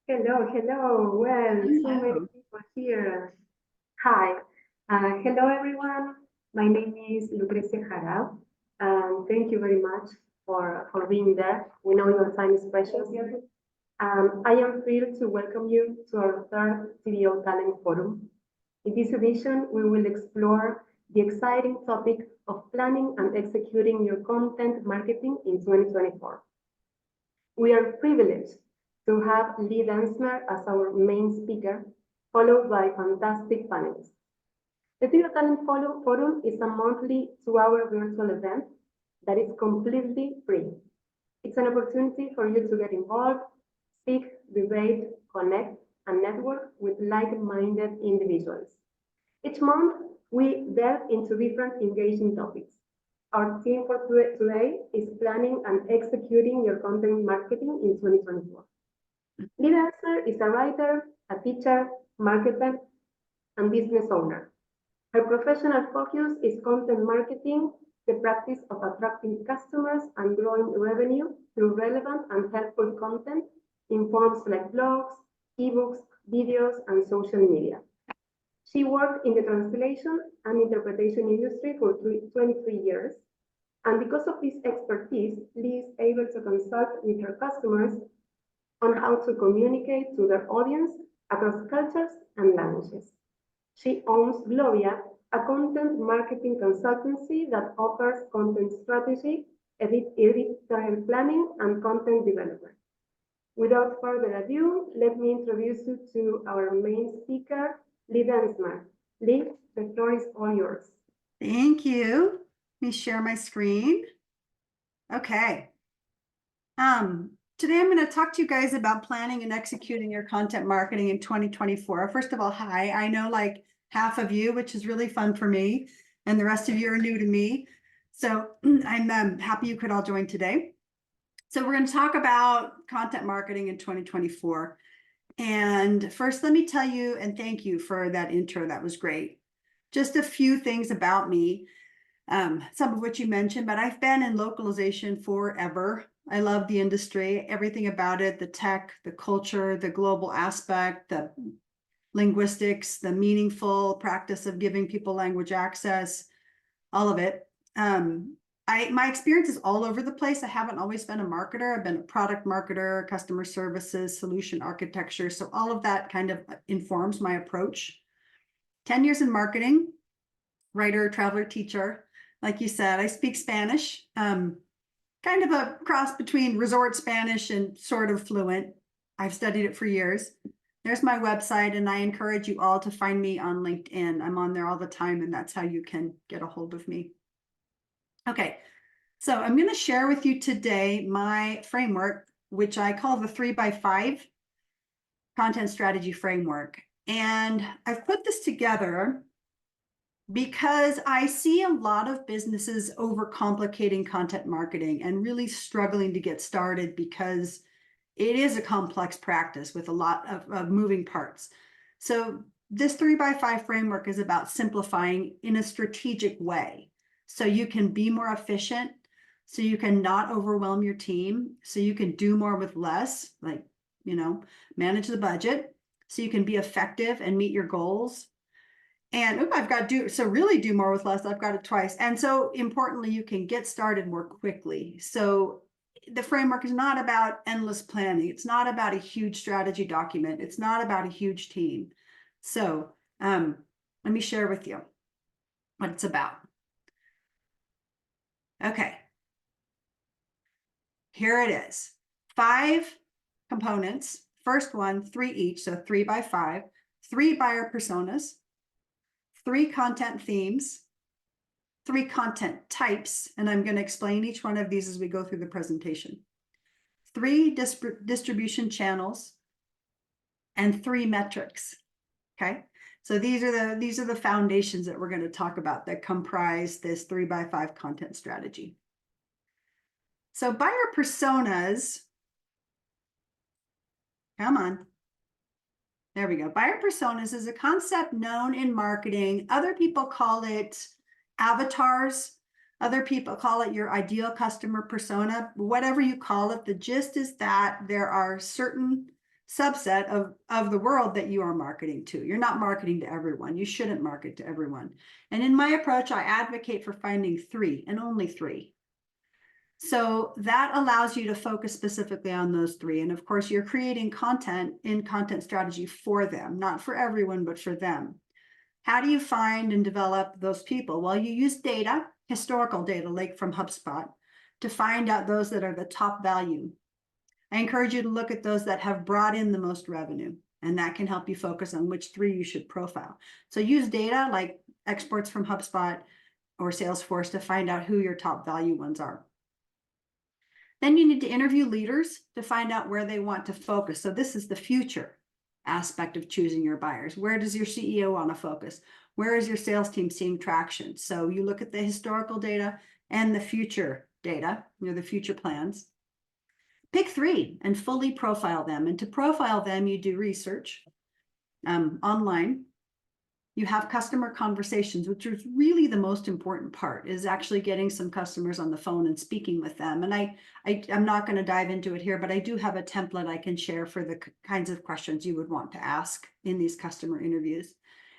Hello. Well, so many people here. Hi. Hello, everyone. My name is 𝙈𝙗𝙗𝙗𝙗, and thank you very much for being there. We know your time is precious. I am thrilled to welcome you to our third TBO Talent Forum. In this edition, we will explore the exciting topic of planning and executing your content marketing in 2024. We are privileged to have 𝙆𝙚𝙮 as our main speaker, followed by fantastic panelists. The TBO Talent Forum is a monthly 2-hour virtual event that is completely free. It's an opportunity for you to get involved, speak, debate, connect, and network with like-minded individuals. Each month, we delve into different engaging topics. Our theme for today is planning and executing your content marketing in 2024. 𝙆𝙚𝙮 is a writer, a teacher, marketer, and business owner. Her professional focus is content marketing, the practice of attracting customers and growing revenue through relevant and helpful content in forms like blogs, ebooks, videos, and social media. She worked in the translation and interpretation industry for 23 years, and because of this expertise, Lee is able to consult with her customers on how to communicate to their audience across cultures and languages. She owns Globia, a content marketing consultancy that offers content strategy, editorial planning, and content development. Without further ado, let me introduce you to our main speaker, 𝙆𝙚𝙮. Lee, the floor is all yours. Thank you. Let me share my screen. Okay. Today I'm going to talk to you guys about planning and executing your content marketing in 2024. First of all, hi. I know like half of you, which is really fun for me, and the rest of you are new to me. So I'm happy you could all join today. So we're going to talk about content marketing in 2024. And first, let me tell you and thank you for that intro. That was great. Just a few things about me, some of which you mentioned, but I've been in localization forever. I love the industry, everything about it, the tech, the culture, the global aspect, the linguistics, the meaningful practice of giving people language access, all of it. My experience is all over the place. I haven't always been a marketer. I've been a product marketer, customer services, solution architecture. So all of that kind of informs my approach. 10 years in marketing, writer, traveler, teacher. Like you said, I speak Spanish, kind of a cross between resort Spanish and sort of fluent. I've studied it for years. There's my website, and I encourage you all to find me on LinkedIn. I'm on there all the time, and that's how you can get a hold of me. Okay, so I'm going to share with you today my framework, which I call the 3x5 content strategy framework. And I've put this together because I see a lot of businesses overcomplicating content marketing and really struggling to get started because it is a complex practice with a lot of moving parts. So this 3x5 framework is about simplifying in a strategic way. So you can be more efficient, so you can not overwhelm your team, so you can do more with less, like, manage the budget, so you can be effective and meet your goals. And I've got really do more with less. I've got it twice. And so importantly, you can get started more quickly. So the framework is not about endless planning. It's not about a huge strategy document. It's not about a huge team. So let me share with you what it's about. Okay. Here it is. 5 components. First one, 3 each, so 3x5. 3 buyer personas. 3 content themes, 3 content types, and I'm going to explain each one of these as we go through the presentation. 3 distribution channels, and 3 metrics. Okay, so these are the foundations that we're going to talk about that comprise this 3x5 content strategy. So buyer personas, come on. There we go. Buyer personas is a concept known in marketing. Other people call it avatars. Other people call it your ideal customer persona. Whatever you call it, the gist is that there are certain subset of the world that you are marketing to. You're not marketing to everyone. You shouldn't market to everyone. And in my approach, I advocate for finding 3 and only 3. So that allows you to focus specifically on those 3. And of course, you're creating content in content strategy for them, not for everyone, but for them. How do you find and develop those people? Well, you use data, historical data, like from HubSpot, to find out those that are the top value. I encourage you to look at those that have brought in the most revenue, and that can help you focus on which 3 you should profile. So use data like exports from HubSpot or Salesforce to find out who your top value ones are. Then you need to interview leaders to find out where they want to focus. So this is the future aspect of choosing your buyers. Where does your CEO want to focus? Where is your sales team seeing traction? So you look at the historical data and the future data, the future plans. Pick 3 and fully profile them. And to profile them, you do research online. You have customer conversations, which is really the most important part, is actually getting some customers on the phone and speaking with them. And I'm not going to dive into it here, but I do have a template I can share for the kinds of questions you would want to ask in these customer interviews.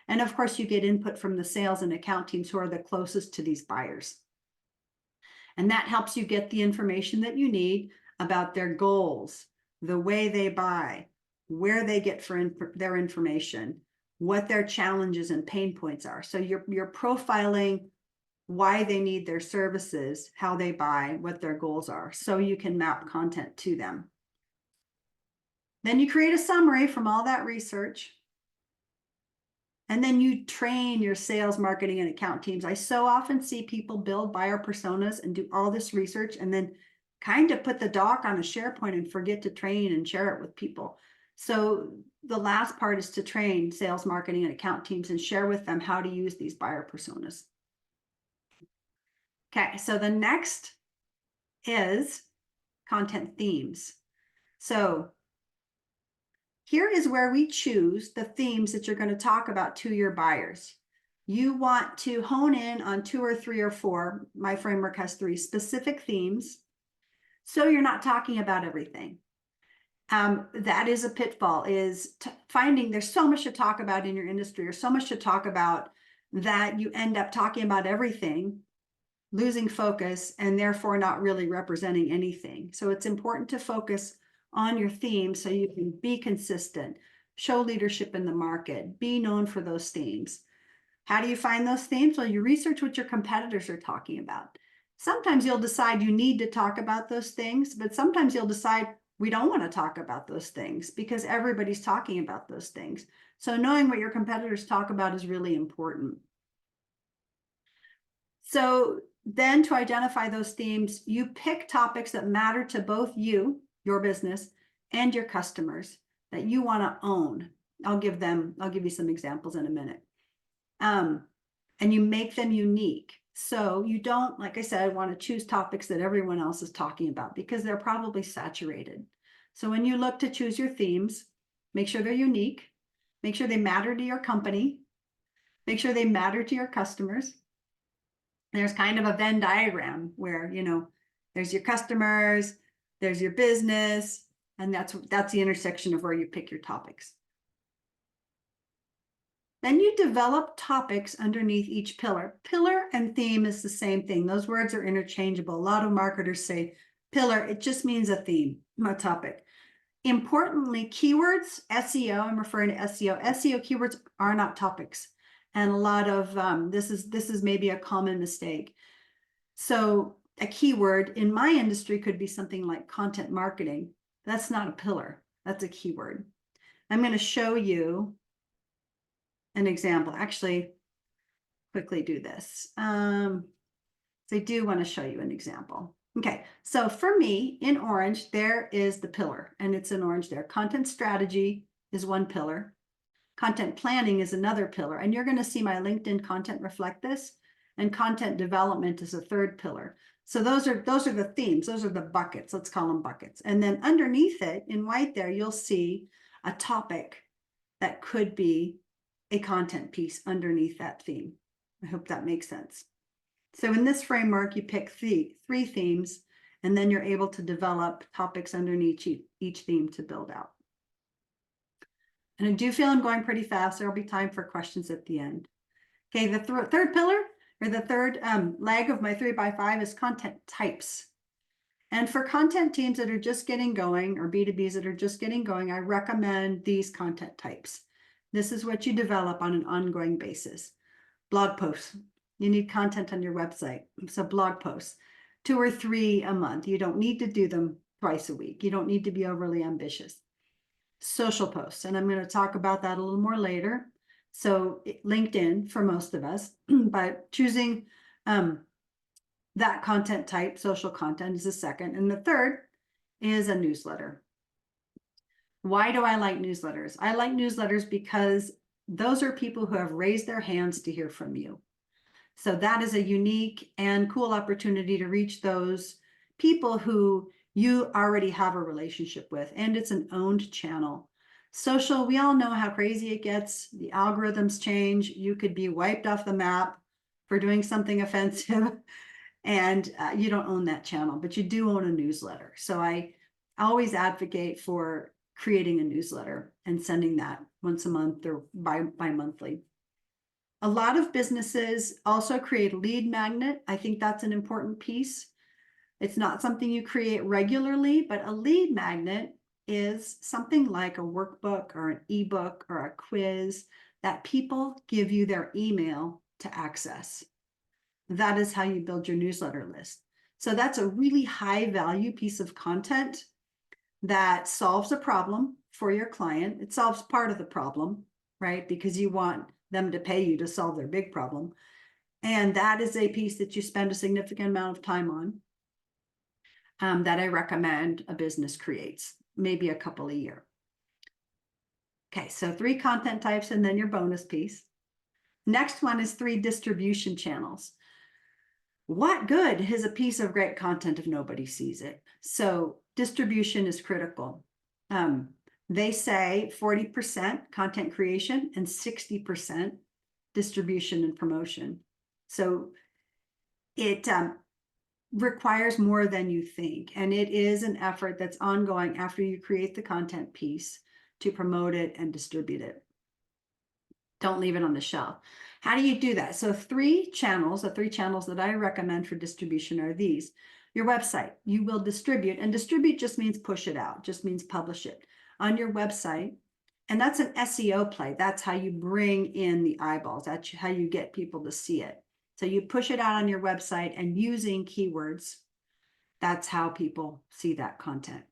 And of course, you get input from the sales and account teams who are the closest to these buyers. And that helps you get the information that you need about their goals, the way they buy, where they get their information, what their challenges and pain points are. So you're profiling why they need their services, how they buy, what their goals are, so you can map content to them. Then you create a summary from all that research. And then you train your sales, marketing, and account teams. I so often see people build buyer personas and do all this research and then kind of put the doc on a SharePoint and forget to train and share it with people. So the last part is to train sales, marketing, and account teams and share with them how to use these buyer personas. Okay, so the next is content themes. So here is where we choose the themes that you're going to talk about to your buyers. You want to hone in on 2 or 3 or 4, my framework has 3 specific themes, so you're not talking about everything. That is a pitfall, is finding there's so much to talk about in your industry or so much to talk about that you end up talking about everything, losing focus, and therefore not really representing anything. So it's important to focus on your themes so you can be consistent, show leadership in the market, be known for those themes. How do you find those themes? Well, you research what your competitors are talking about. Sometimes you'll decide you need to talk about those things, but sometimes you'll decide we don't want to talk about those things because everybody's talking about those things. So knowing what your competitors talk about is really important. So then to identify those themes, you pick topics that matter to both you, your business, and your customers that you want to own. I'll give you some examples in a minute. And you make them unique. So you don't, like I said, want to choose topics that everyone else is talking about because they're probably saturated. So when you look to choose your themes, make sure they're unique, make sure they matter to your company, make sure they matter to your customers. There's kind of a Venn diagram where, there's your customers, there's your business, and that's the intersection of where you pick your topics. Then you develop topics underneath each pillar. Pillar and theme is the same thing. Those words are interchangeable. A lot of marketers say pillar, it just means a theme, a topic. Importantly, keywords, SEO, I'm referring to SEO. SEO keywords are not topics. And a lot of, this is maybe a common mistake. So a keyword in my industry could be something like content marketing. That's not a pillar, that's a keyword. I'm going to show you an example. Actually, quickly do this. So I do want to show you an example. Okay, so for me, in orange, there is the pillar, and it's in orange there. Content strategy is one pillar. Content planning is another pillar, and you're going to see my LinkedIn content reflect this, and content development is a third pillar. So those are the themes, those are the buckets, let's call them buckets. And then underneath it, in white there, you'll see a topic that could be a content piece underneath that theme. I hope that makes sense. So in this framework, you pick 3 themes, and then you're able to develop topics underneath each theme to build out. And I do feel I'm going pretty fast. There'll be time for questions at the end. Okay, the third pillar, or the third leg of my 3x5 is content types. And for content teams that are just getting going, or B2Bs that are just getting going, I recommend these content types. This is what you develop on an ongoing basis. Blog posts. You need content on your website. So blog posts, 2 or 3 a month. You don't need to do them twice a week. You don't need to be overly ambitious. Social posts, and I'm going to talk about that a little more later. So LinkedIn for most of us, but choosing that content type, social content, is the second. And the third is a newsletter. Why do I like newsletters? I like newsletters because those are people who have raised their hands to hear from you. So that is a unique and cool opportunity to reach those people who you already have a relationship with, and it's an owned channel. Social, we all know how crazy it gets. The algorithms change. You could be wiped off the map for doing something offensive, and you don't own that channel, but you do own a newsletter. So I always advocate for creating a newsletter and sending that once a month or bi-monthly. A lot of businesses also create a lead magnet. I think that's an important piece. It's not something you create regularly, but a lead magnet is something like a workbook or an ebook or a quiz that people give you their email to access. That is how you build your newsletter list. So that's a really high value piece of content that solves a problem for your client. It solves part of the problem, right? Because you want them to pay you to solve their big problem. And that is a piece that you spend a significant amount of time on. That I recommend a business creates, maybe a couple a year. Okay, so 3 content types and then your bonus piece. Next one is 3 distribution channels. What good is a piece of great content if nobody sees it? So distribution is critical. They say 40% content creation and 60% distribution and promotion. So it requires more than you think. And it is an effort that's ongoing after you create the content piece to promote it and distribute it. Don't leave it on the shelf. How do you do that? So 3 channels, the 3 channels that I recommend for distribution are these. Your website, you will distribute, and distribute just means push it out, just means publish it on your website. And that's an SEO play. That's how you bring in the eyeballs. That's how you get people to see it. So you push it out on your website, and using keywords, that's how people see that content.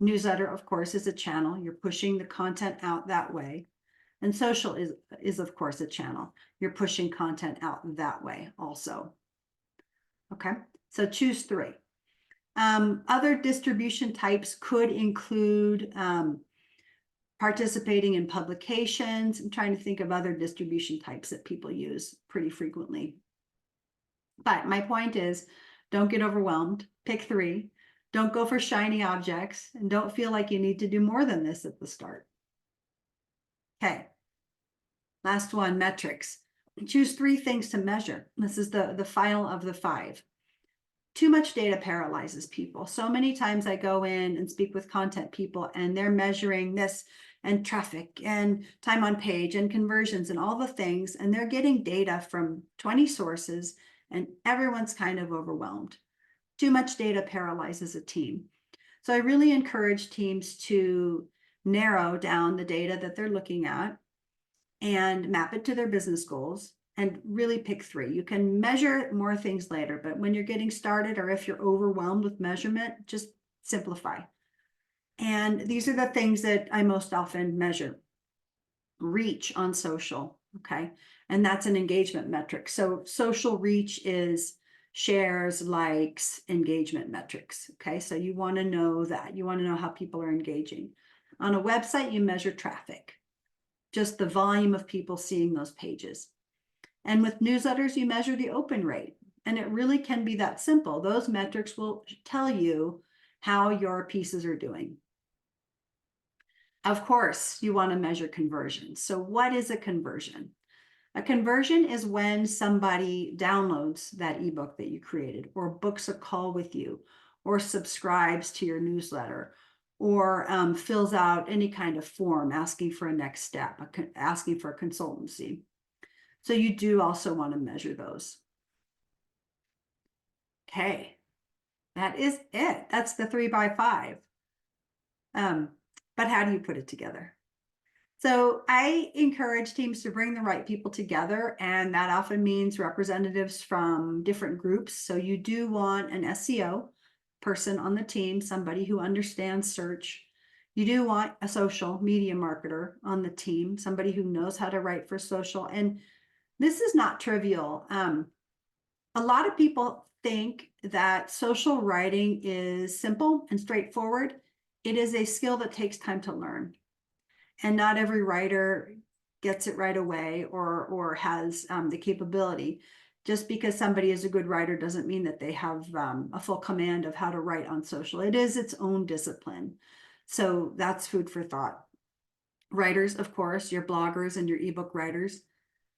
Newsletter, of course, is a channel. You're pushing the content out that way. And social is of course a channel. You're pushing content out that way also. Okay, so choose 3. Other distribution types could include participating in publications. I'm trying to think of other distribution types that people use pretty frequently. But my point is, don't get overwhelmed. Pick 3. Don't go for shiny objects, and don't feel like you need to do more than this at the start. Okay. Last one, metrics. Choose 3 things to measure. This is the final of the 5. Too much data paralyzes people. So many times I go in and speak with content people, and they're measuring this and traffic and time on page and conversions and all the things, and they're getting data from 20 sources, and everyone's kind of overwhelmed. Too much data paralyzes a team. So I really encourage teams to narrow down the data that they're looking at and map it to their business goals, and really pick 3. You can measure more things later, but when you're getting started, or if you're overwhelmed with measurement, just simplify. And these are the things that I most often measure. Reach on social, okay? And that's an engagement metric. So social reach is shares, likes, engagement metrics, okay? So you want to know that. You want to know how people are engaging. On a website, you measure traffic, just the volume of people seeing those pages. And with newsletters, you measure the open rate. And it really can be that simple. Those metrics will tell you how your pieces are doing. Of course, you want to measure conversion. So what is a conversion? A conversion is when somebody downloads that ebook that you created, or books a call with you, or subscribes to your newsletter, or fills out any kind of form asking for a next step, asking for a consultancy. So you do also want to measure those. Okay, that is it. That's the 3x5. But how do you put it together? So I encourage teams to bring the right people together, and that often means representatives from different groups. So you do want an SEO person on the team, somebody who understands search. You do want a social media marketer on the team, somebody who knows how to write for social. And this is not trivial. A lot of people think that social writing is simple and straightforward. It is a skill that takes time to learn. And not every writer gets it right away or has the capability. Just because somebody is a good writer doesn't mean that they have a full command of how to write on social. It is its own discipline. So that's food for thought. Writers, of course, your bloggers and your ebook writers.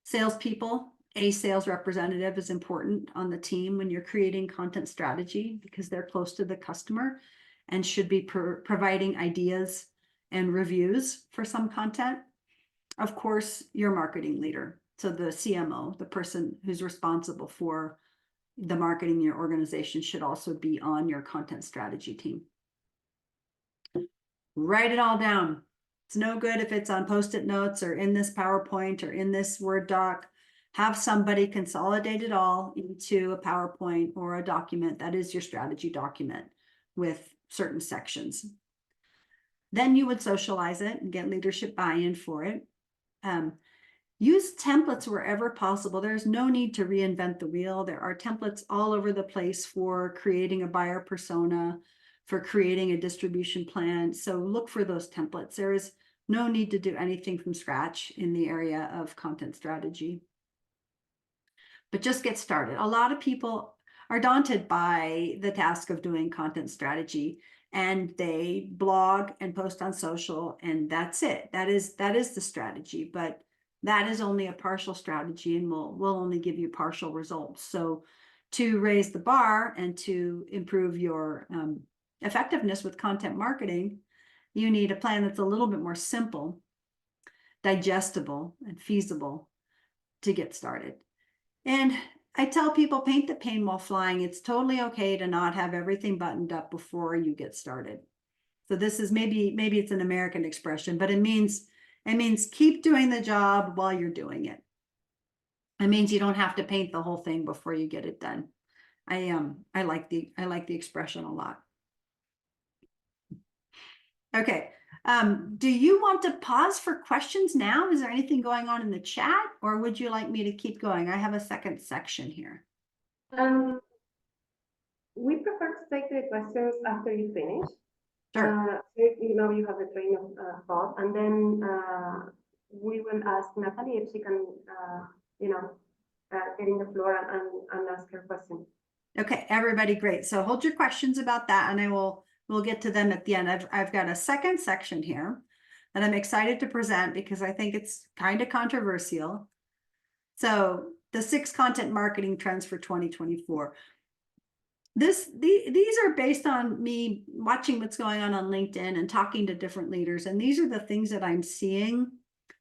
Salespeople, a sales representative is important on the team when you're creating content strategy because they're close to the customer and should be providing ideas and reviews for some content. Of course, your marketing leader. So the CMO, the person who's responsible for the marketing in your organization, should also be on your content strategy team. Write it all down. It's no good if it's on Post-it notes or in this PowerPoint or in this Word doc. Have somebody consolidate it all into a PowerPoint or a document that is your strategy document with certain sections. Then you would socialize it and get leadership buy-in for it. Use templates wherever possible. There's no need to reinvent the wheel. There are templates all over the place for creating a buyer persona, for creating a distribution plan. So look for those templates. There is no need to do anything from scratch in the area of content strategy. But just get started. A lot of people are daunted by the task of doing content strategy, and they blog and post on social, and that's it. That is the strategy, but that is only a partial strategy and will only give you partial results. So to raise the bar and to improve your effectiveness with content marketing, you need a plan that's a little bit more simple, digestible, and feasible to get started. And I tell people, paint the plane while flying. It's totally okay to not have everything buttoned up before you get started. So this is maybe it's an American expression, but it means keep doing the job while you're doing it. It means you don't have to paint the whole thing before you get it done. I like the expression a lot. Okay. Do you want to pause for questions now? Is there anything going on in the chat, or would you like me to keep going? I have a second section here. We prefer to take the questions after you finish. Sure. You have the train of thought, and then we will ask Natalie if she can, get in the floor and ask her question. Okay, everybody, great. So hold your questions about that, and we'll get to them at the end. I've got a second section here that I'm excited to present because I think it's kind of controversial. So the 6 content marketing trends for 2024. These are based on me watching what's going on LinkedIn and talking to different leaders. And these are the things that I'm seeing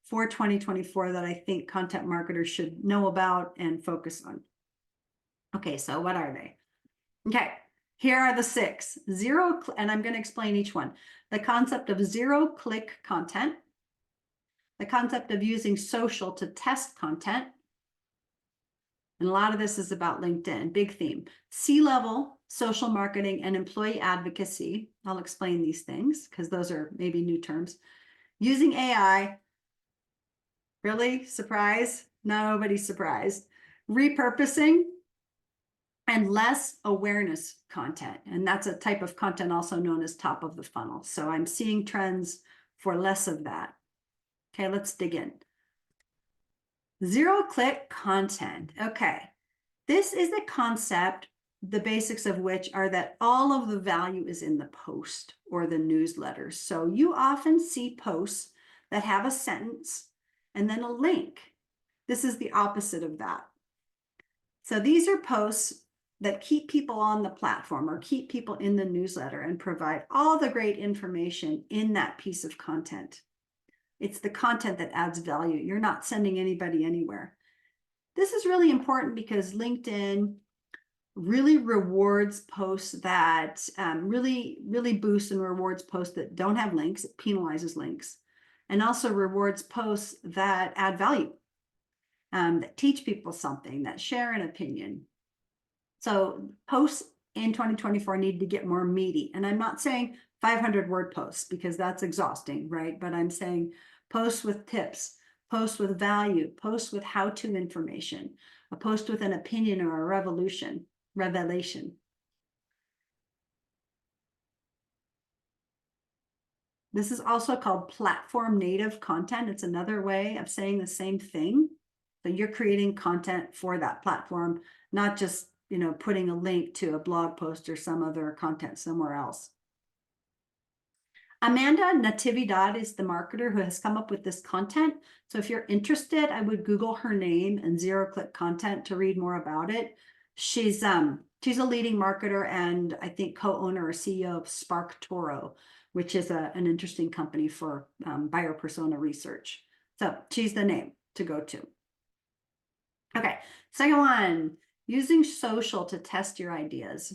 for 2024 that I think content marketers should know about and focus on. Okay, so what are they? Okay, here are the 6. And I'm going to explain each one. The concept of zero-click content, the concept of using social to test content, and a lot of this is about LinkedIn, big theme. C-level social marketing and employee advocacy. I'll explain these things because those are maybe new terms. Using AI. Really? Surprise? Nobody's surprised. Repurposing and less awareness content. And that's a type of content also known as top of the funnel. So I'm seeing trends for less of that. Okay, let's dig in. Zero-click content. Okay, this is the concept, the basics of which are that all of the value is in the post or the newsletter. So you often see posts that have a sentence and then a link. This is the opposite of that. So these are posts that keep people on the platform or keep people in the newsletter and provide all the great information in that piece of content. It's the content that adds value. You're not sending anybody anywhere. This is really important because LinkedIn really rewards posts that really boosts and rewards posts that don't have links. It penalizes links, and also rewards posts that add value, that teach people something, that share an opinion. So posts in 2024 need to get more meaty. And I'm not saying 500-word posts because that's exhausting, right? But I'm saying posts with tips, posts with value, posts with how-to information, a post with an opinion or a revelation. This is also called platform native content. It's another way of saying the same thing. So you're creating content for that platform, not just, putting a link to a blog post or some other content somewhere else. Amanda Natividad is the marketer who has come up with this content. So if you're interested, I would Google her name and zero-click content to read more about it. She's a leading marketer and I think co-owner or CEO of SparkToro, which is an interesting company for buyer persona research. So she's the name to go to. Okay, second one, using social to test your ideas.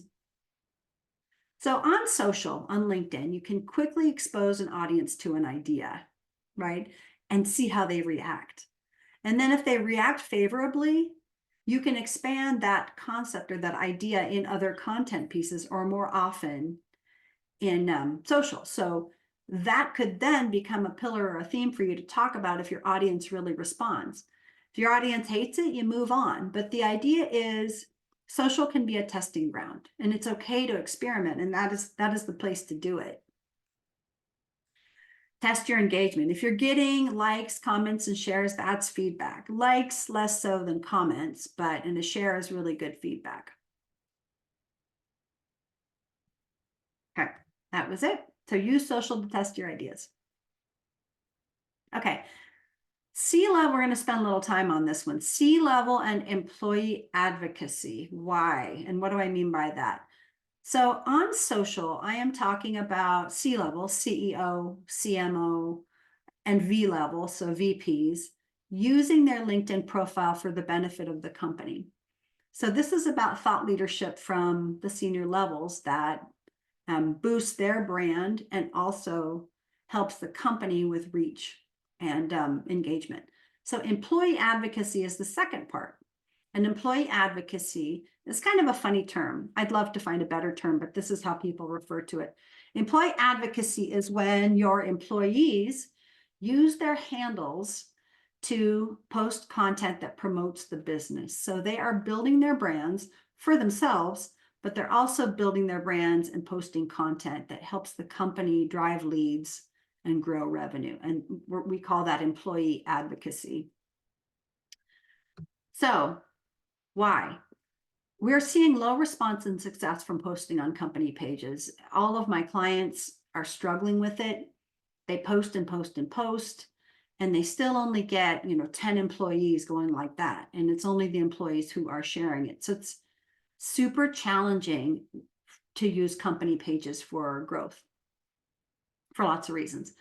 So on social, on LinkedIn, you can quickly expose an audience to an idea, right? And see how they react. And then if they react favorably, you can expand that concept or that idea in other content pieces or more often in social. So that could then become a pillar or a theme for you to talk about if your audience really responds. If your audience hates it, you move on. But the idea is social can be a testing ground, and it's okay to experiment, and that is the place to do it. Test your engagement. If you're getting likes, comments, and shares, that's feedback. Likes less so than comments, and a share is really good feedback. Okay, that was it. So use social to test your ideas. Okay. C-level, we're going to spend a little time on this one. C-level and employee advocacy. Why? And what do I mean by that? So on social, I am talking about C-level, CEO, CMO, and V-level, so VPs, using their LinkedIn profile for the benefit of the company. So this is about thought leadership from the senior levels that boosts their brand and also helps the company with reach and engagement. So employee advocacy is the second part. And employee advocacy is kind of a funny term. I'd love to find a better term, but this is how people refer to it. Employee advocacy is when your employees use their handles to post content that promotes the business. So they are building their brands for themselves, but they're also building their brands and posting content that helps the company drive leads and grow revenue. And we call that employee advocacy. So why? We're seeing low response and success from posting on company pages. All of my clients are struggling with it. They post and post and post, and they still only get 10 employees going like that. And it's only the employees who are sharing it. So it's super challenging to use company pages for growth for lots of reasons.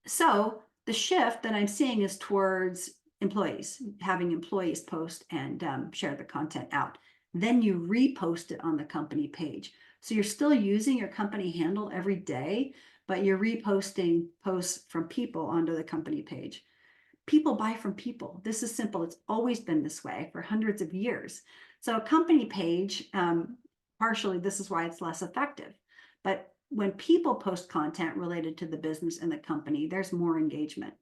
So the shift that I'm seeing is towards employees, having employees post and share the content out. Then you repost it on the company page. So you're still using your company handle every day, but you're reposting posts from people onto the company page. People buy from people. This is simple. It's always been this way for hundreds of years. So a company page, partially this is why it's less effective. But when people post content related to the business and the company, there's more engagement.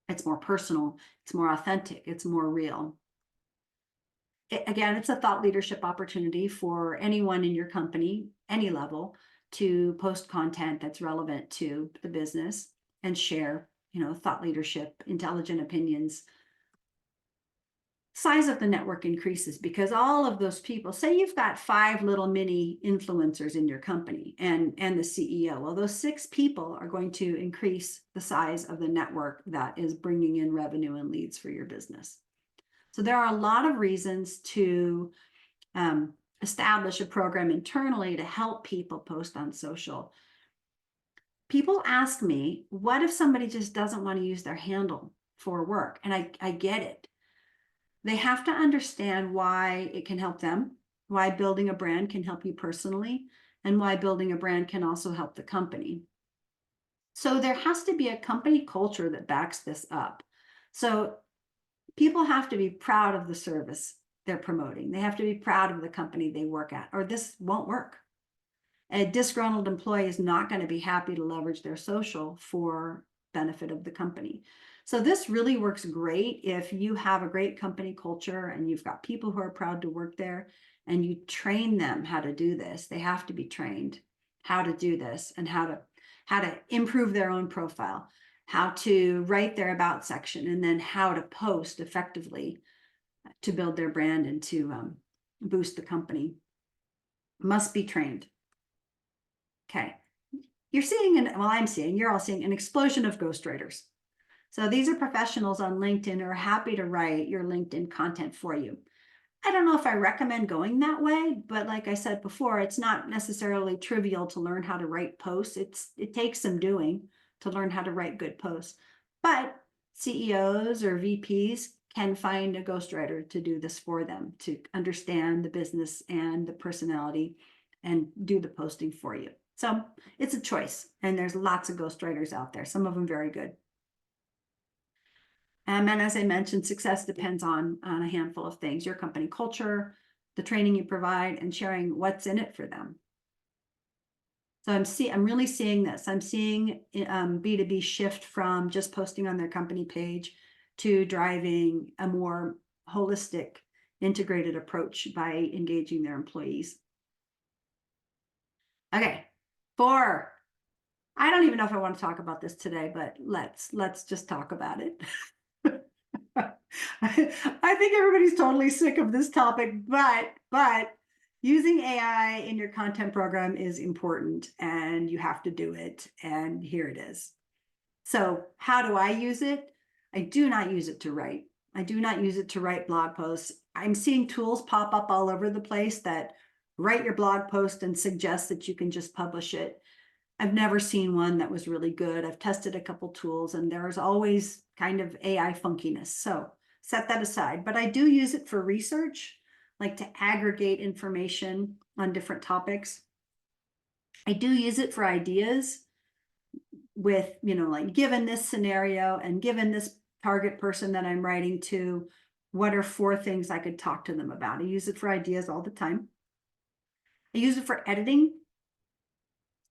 It's more personal, it's more authentic, it's more real. Again, it's a thought leadership opportunity for anyone in your company, any level, to post content that's relevant to the business and share, thought leadership, intelligent opinions. Size of the network increases because all of those people, say you've got 5 little mini influencers in your company and the CEO. Well, those 6 people are going to increase the size of the network that is bringing in revenue and leads for your business. So there are a lot of reasons to establish a program internally to help people post on social. People ask me, what if somebody just doesn't want to use their handle for work? And I get it. They have to understand why it can help them, why building a brand can help you personally, and why building a brand can also help the company. So there has to be a company culture that backs this up. So people have to be proud of the service they're promoting. They have to be proud of the company they work at, or this won't work. A disgruntled employee is not going to be happy to leverage their social for benefit of the company. So this really works great if you have a great company culture and you've got people who are proud to work there and you train them how to do this. They have to be trained how to do this and how to improve their own profile, how to write their about section, and then how to post effectively to build their brand and to boost the company. Must be trained. Okay. You're seeing, you're all seeing an explosion of ghostwriters. So these are professionals on LinkedIn who are happy to write your LinkedIn content for you. I don't know if I recommend going that way, but like I said before, it's not necessarily trivial to learn how to write posts. It takes some doing to learn how to write good posts. But CEOs or VPs can find a ghostwriter to do this for them, to understand the business and the personality and do the posting for you. So it's a choice, and there's lots of ghostwriters out there, some of them very good. And as I mentioned, success depends on a handful of things: your company culture, the training you provide, and sharing what's in it for them. So I'm really seeing this. I'm seeing B2B shift from just posting on their company page to driving a more holistic, integrated approach by engaging their employees. Okay, 4. I don't even know if I want to talk about this today, but let's just talk about it. I think everybody's totally sick of this topic, but using AI in your content program is important and you have to do it. And here it is. So how do I use it? I do not use it to write. I do not use it to write blog posts. I'm seeing tools pop up all over the place that write your blog post and suggest that you can just publish it. I've never seen one that was really good. I've tested a couple tools and there's always kind of AI funkiness. So set that aside. But I do use it for research, like to aggregate information on different topics. I do use it for ideas with, like given this scenario and given this target person that I'm writing to, what are 4 things I could talk to them about? I use it for ideas all the time. I use it for editing,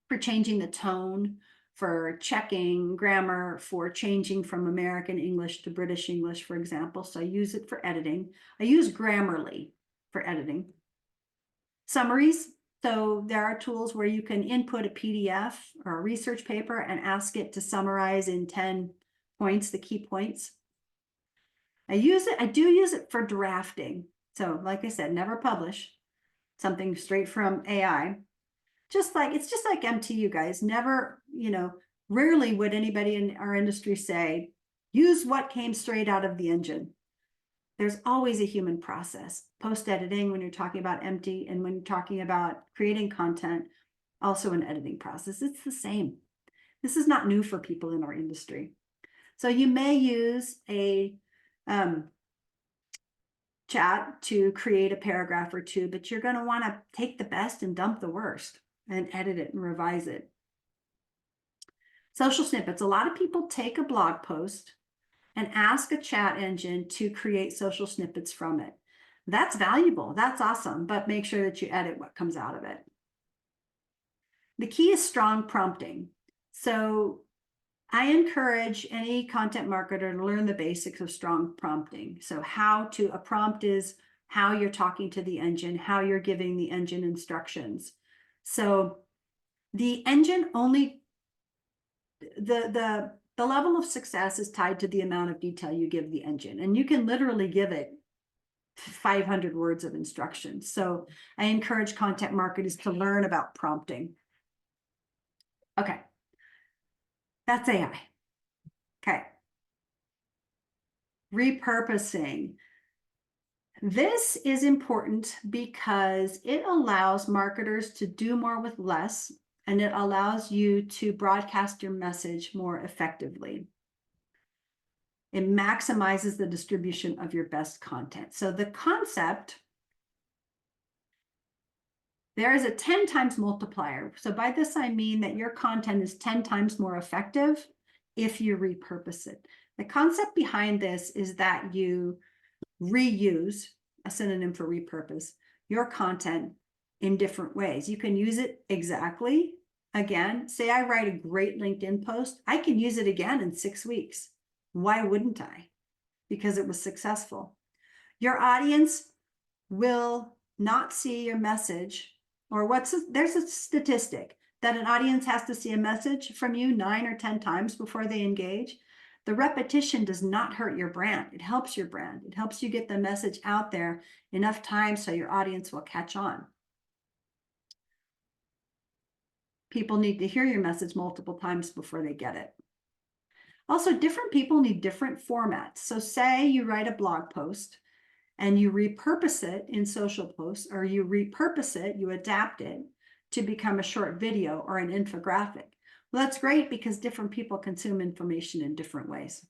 for changing the tone, for checking grammar, for changing from American English to British English, for example. So I use it for editing. I use Grammarly for editing. Summaries. So there are tools where you can input a PDF or a research paper and ask it to summarize in 10 points, the key points. I do use it for drafting. So like I said, never publish something straight from AI. It's just like MTU, guys. Never, rarely would anybody in our industry say, use what came straight out of the engine. There's always a human process. Post-editing, when you're talking about empty, and when you're talking about creating content, also an editing process. It's the same. This is not new for people in our industry. So you may use a chat to create a paragraph or 2, but you're going to want to take the best and dump the worst and edit it and revise it. Social snippets. A lot of people take a blog post and ask a chat engine to create social snippets from it. That's valuable. That's awesome. But make sure that you edit what comes out of it. The key is strong prompting. So I encourage any content marketer to learn the basics of strong prompting. So a prompt is how you're talking to the engine, how you're giving the engine instructions. So the engine only, the level of success is tied to the amount of detail you give the engine. And you can literally give it 500 words of instructions. So I encourage content marketers to learn about prompting. Okay. That's AI. Okay. Repurposing. This is important because it allows marketers to do more with less, and it allows you to broadcast your message more effectively. It maximizes the distribution of your best content. So the concept, there is a 10 times multiplier. So by this, I mean that your content is 10 times more effective if you repurpose it. The concept behind this is that you reuse, a synonym for repurpose, your content in different ways. You can use it exactly again. Say I write a great LinkedIn post, I can use it again in 6 weeks. Why wouldn't I? Because it was successful. Your audience will not see your message, or there's a statistic that an audience has to see a message from you 9 or 10 times before they engage. The repetition does not hurt your brand. It helps your brand. It helps you get the message out there enough times so your audience will catch on. People need to hear your message multiple times before they get it. Also, different people need different formats. So say you write a blog post and you repurpose it in social posts, or you repurpose it, you adapt it to become a short video or an infographic. Well, that's great because different people consume information in different ways.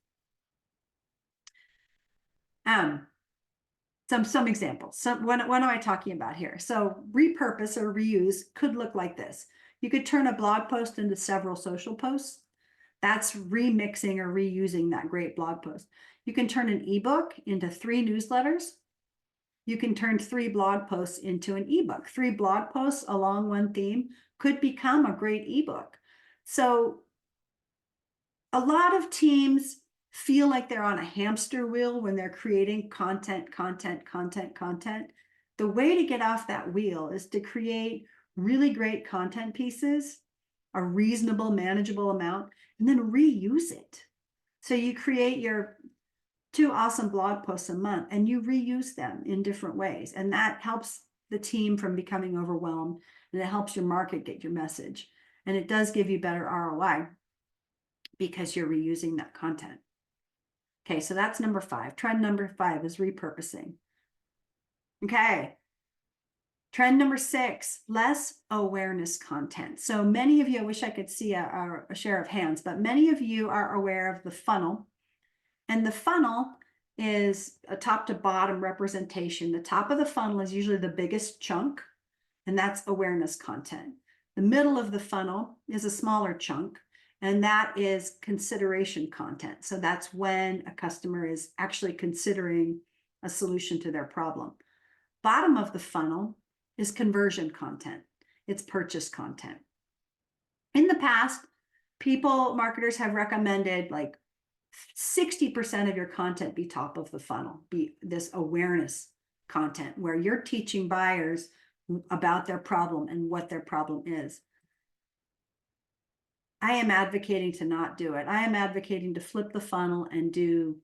Some examples. So what am I talking about here? So repurpose or reuse could look like this. You could turn a blog post into several social posts. That's remixing or reusing that great blog post. You can turn an ebook into 3 newsletters. You can turn 3 blog posts into an ebook. 3 blog posts along one theme could become a great ebook. So a lot of teams feel like they're on a hamster wheel when they're creating content. The way to get off that wheel is to create really great content pieces, a reasonable, manageable amount, and then reuse it. So you create your 2 awesome blog posts a month and you reuse them in different ways. And that helps the team from becoming overwhelmed, and it helps your market get your message. And it does give you better ROI because you're reusing that content. Okay, so that's number 5. Trend number 5 is repurposing. Okay. Trend number 6, less awareness content. So many of you, I wish I could see a share of hands, but many of you are aware of the funnel. And the funnel is a top to bottom representation. The top of the funnel is usually the biggest chunk, and that's awareness content. The middle of the funnel is a smaller chunk, and that is consideration content. So that's when a customer is actually considering a solution to their problem. Bottom of the funnel is conversion content. It's purchase content. In the past, marketers have recommended like 60% of your content be top of the funnel, be this awareness content where you're teaching buyers about their problem and what their problem is. I am advocating to not do it. I am advocating to flip the funnel and do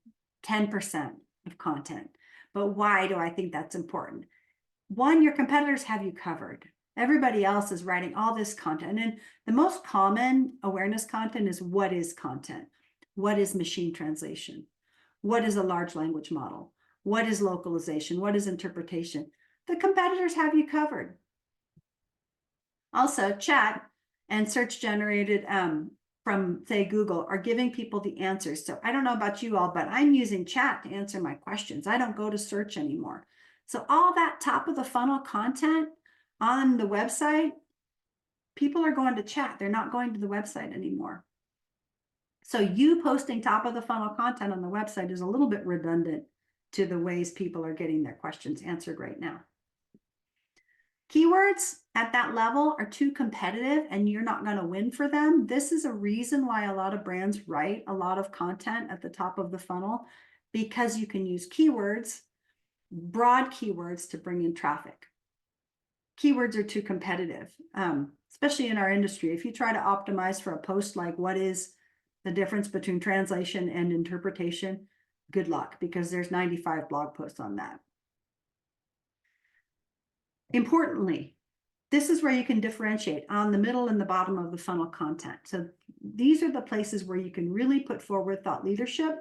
10% of content. But why do I think that's important? 1, your competitors have you covered. Everybody else is writing all this content. And the most common awareness content is what is content? What is machine translation? What is a large language model? What is localization? What is interpretation? The competitors have you covered. Also, chat and search generated from, say, Google are giving people the answers. So I don't know about you all, but I'm using chat to answer my questions. I don't go to search anymore. So all that top of the funnel content on the website, people are going to chat. They're not going to the website anymore. So you posting top of the funnel content on the website is a little bit redundant to the ways people are getting their questions answered right now. Keywords at that level are too competitive and you're not going to win for them. This is a reason why a lot of brands write a lot of content at the top of the funnel, because you can use keywords, broad keywords, to bring in traffic. Keywords are too competitive, especially in our industry. If you try to optimize for a post like what is the difference between translation and interpretation, good luck, because there's 95 blog posts on that. Importantly, this is where you can differentiate on the middle and the bottom of the funnel content. So these are the places where you can really put forward thought leadership,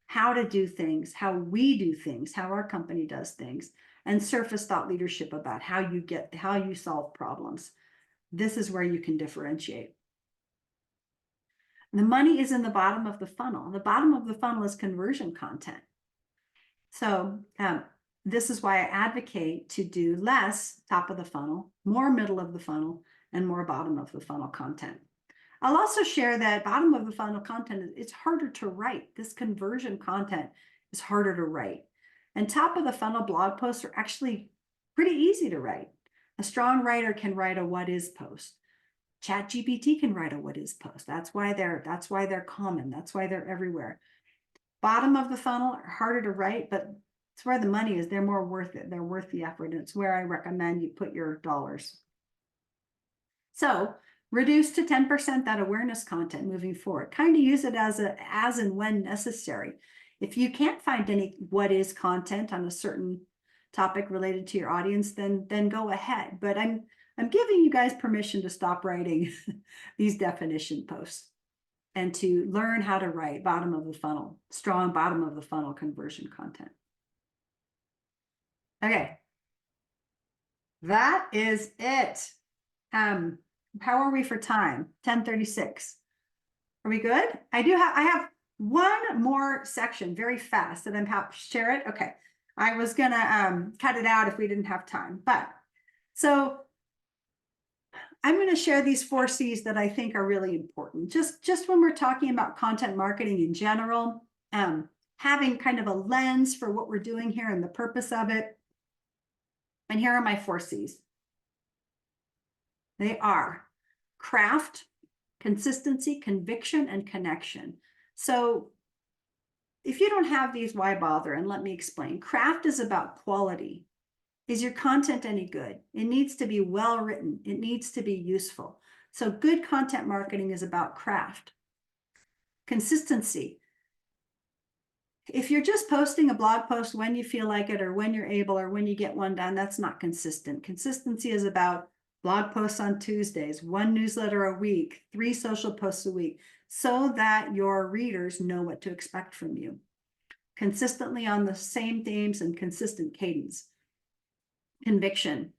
how to do things, how we do things, how our company does things, and surface thought leadership about how you solve problems. This is where you can differentiate. The money is in the bottom of the funnel. The bottom of the funnel is conversion content. So this is why I advocate to do less top of the funnel, more middle of the funnel, and more bottom of the funnel content. I'll also share that bottom of the funnel content, it's harder to write. This conversion content is harder to write. And top of the funnel blog posts are actually pretty easy to write. A strong writer can write a what is post. ChatGPT can write a what is post. That's why they're common. That's why they're everywhere. Bottom of the funnel are harder to write, but it's where the money is. They're more worth it. They're worth the effort. And it's where I recommend you put your dollars. So reduce to 10% that awareness content moving forward. Kind of use it as and when necessary. If you can't find any what is content on a certain topic related to your audience, then go ahead. But I'm giving you guys permission to stop writing these definition posts and to learn how to write bottom of the funnel, strong bottom of the funnel conversion content. Okay. That is it. How are we for time? 10:36. Are we good? I have one more section very fast that I'm happy to share it. Okay. I was gonna cut it out if we didn't have time, but so I'm going to share these 4 C's that I think are really important. Just when we're talking about content marketing in general, having kind of a lens for what we're doing here and the purpose of it. And here are my 4 C's. They are craft, consistency, conviction, and connection. So if you don't have these, why bother? And let me explain. Craft is about quality. Is your content any good? It needs to be well written. It needs to be useful. So good content marketing is about craft. Consistency. If you're just posting a blog post when you feel like it or when you're able or when you get one done, that's not consistent. Consistency is about blog posts on Tuesdays, 1 newsletter a week, 3 social posts a week, so that your readers know what to expect from you. Consistently on the same themes and consistent cadence. Conviction.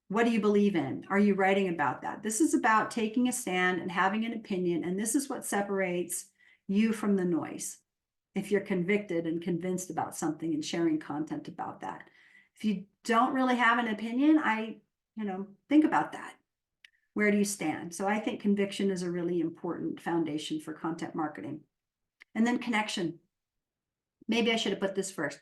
What do you believe in? Are you writing about that? This is about taking a stand and having an opinion, and this is what separates you from the noise. If you're convicted and convinced about something and sharing content about that. If you don't really have an opinion, think about that. Where do you stand? So I think conviction is a really important foundation for content marketing. And then connection. Maybe I should have put this first.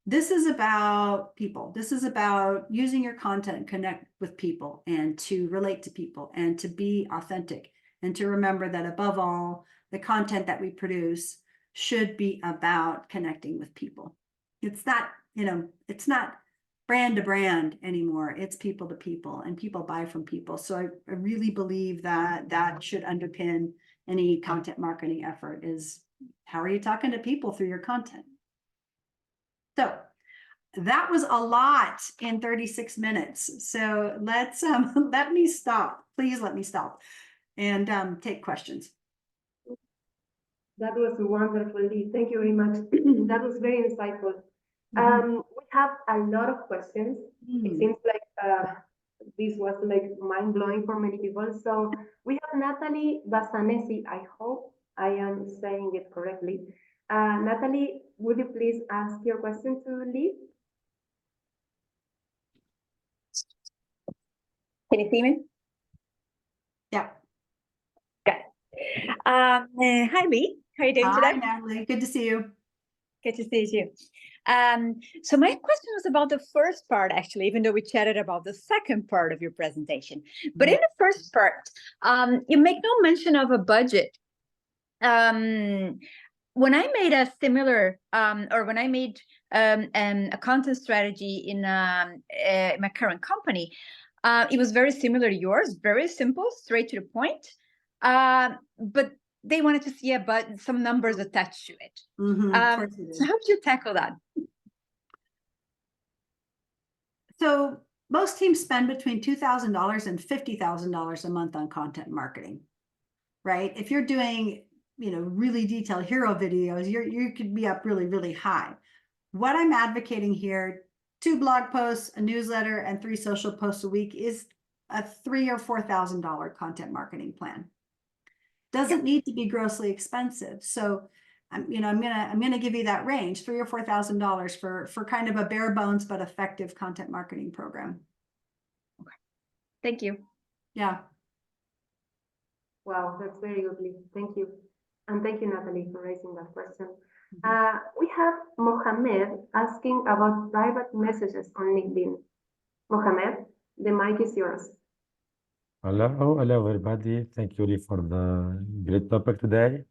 This is about people. This is about using your content and connect with people and to relate to people and to be authentic and to remember that above all, the content that we produce should be about connecting with people. It's not, it's not brand to brand anymore. It's people to people, and people buy from people. So I really believe that that should underpin any content marketing effort is how are you talking to people through your content? So that was a lot in 36 minutes. So let's let me stop. Please let me stop and take questions. That was wonderful, Lee. Thank you very much. That was very insightful. We have a lot of questions. It seems like this was like mind-blowing for many people. So we have Natalie Basanesi. I hope I am saying it correctly. Natalie, would you please ask your question to Lee? Can you see me? Yeah. Good. Hi, Lee. How are you doing today? Hi, Natalie. Good to see you. Good to see you. So my question was about the first part, actually, even though we chatted about the second part of your presentation. But in the first part, you make no mention of a budget. When I made a similar, or when I made a content strategy in my current company, it was very similar to yours, very simple, straight to the point. But they wanted to see some numbers attached to it. So how did you tackle that? So most teams spend between $2,000 and $50,000 a month on content marketing, right? If you're doing really detailed hero videos, you could be up really, really high. What I'm advocating here, 2 blog posts, a newsletter, and 3 social posts a week is a $3,000 or $4,000 content marketing plan. Doesn't need to be grossly expensive. So I'm gonna give you that range, $3,000 or $4,000 for kind of a bare bones but effective content marketing program. Thank you. Yeah. Wow, that's very good, Lee. Thank you. And thank you, Natalie, for raising that question. We have Mohamed asking about private messages on LinkedIn. Mohamed, the mic is yours. Hello, everybody. Thank you, Lee, for the great topic today.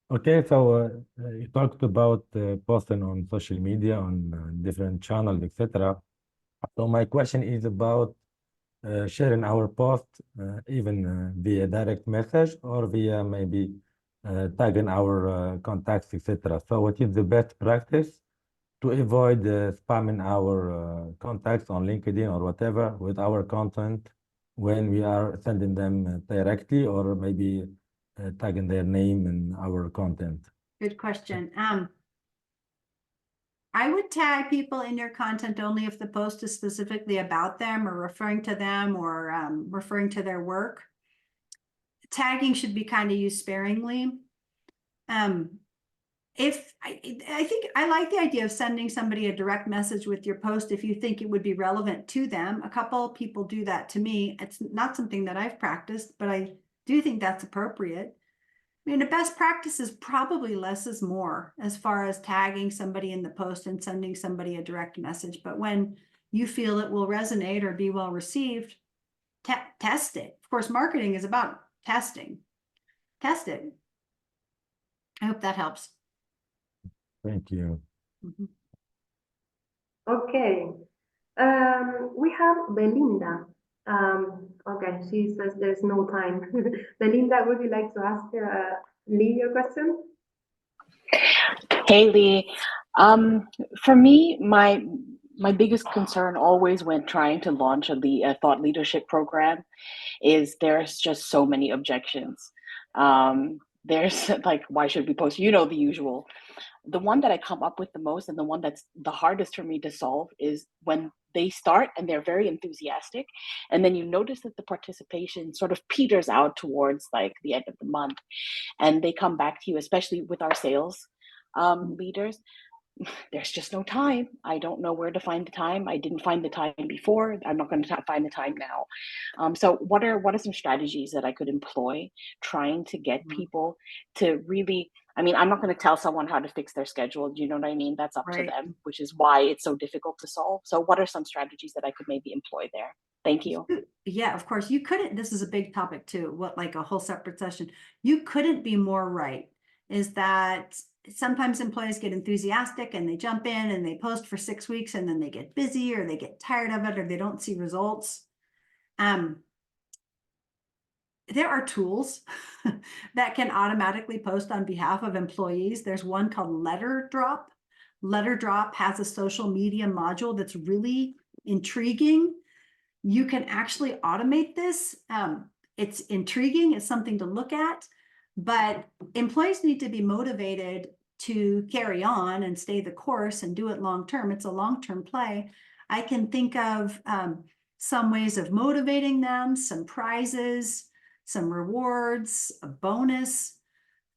Okay, so you talked about posting on social media, on different channels, etc. So my question is about sharing our post even via direct message or via maybe tagging our contacts, etc. So what is the best practice to avoid spamming our contacts on LinkedIn or whatever with our content when we are sending them directly or maybe tagging their name in our content? Good question. I would tag people in your content only if the post is specifically about them or referring to them or referring to their work. Tagging should be kind of used sparingly. If I think I like the idea of sending somebody a direct message with your post if you think it would be relevant to them. A couple of people do that to me. It's not something that I've practiced, but I do think that's appropriate. I mean, the best practice is probably less is more as far as tagging somebody in the post and sending somebody a direct message. But when you feel it will resonate or be well received, test it. Of course, marketing is about testing. Test it. I hope that helps. Thank you. Okay. We have Belinda. Okay, she says there's no time. Belinda, would you like to ask Lee your question? Hey, Lee. For me, my biggest concern always when trying to launch a thought leadership program is there's just so many objections. There's like, why should we post? You know, the usual. The one that I come up with the most and the one that's the hardest for me to solve is when they start and they're very enthusiastic, and then you notice that the participation sort of peters out towards like the end of the month, and they come back to you, especially with our sales leaders. There's just no time. I don't know where to find the time. I didn't find the time before. I'm not going to find the time now. So what are some strategies that I could employ trying to get people to really, I mean, I'm not going to tell someone how to fix their schedule. Do you know what I mean? That's up to them, which is why it's so difficult to solve. So what are some strategies that I could maybe employ there? Thank you. Yeah, of course. You couldn't, this is a big topic too, like a whole separate session. You couldn't be more right, is that sometimes employees get enthusiastic and they jump in and they post for 6 weeks and then they get busy or they get tired of it or they don't see results. There are tools that can automatically post on behalf of employees. There's one called LetterDrop. LetterDrop has a social media module that's really intriguing. You can actually automate this. It's intriguing. It's something to look at. But employees need to be motivated to carry on and stay the course and do it long term. It's a long-term play. I can think of some ways of motivating them, some prizes, some rewards, a bonus.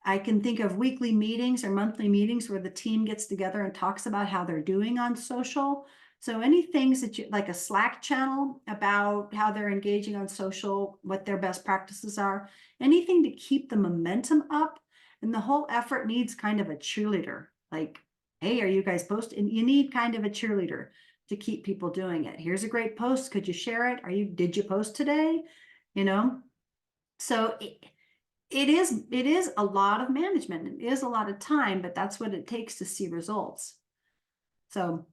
I can think of weekly meetings or monthly meetings where the team gets together and talks about how they're doing on social. So any things that you like, a Slack channel about how they're engaging on social, what their best practices are, anything to keep the momentum up. And the whole effort needs kind of a cheerleader, like, hey, are you guys posting? You need kind of a cheerleader to keep people doing it. Here's a great post. Could you share it? Did you post today? You know, so it is a lot of management. It is a lot of time, but that's what it takes to see results. So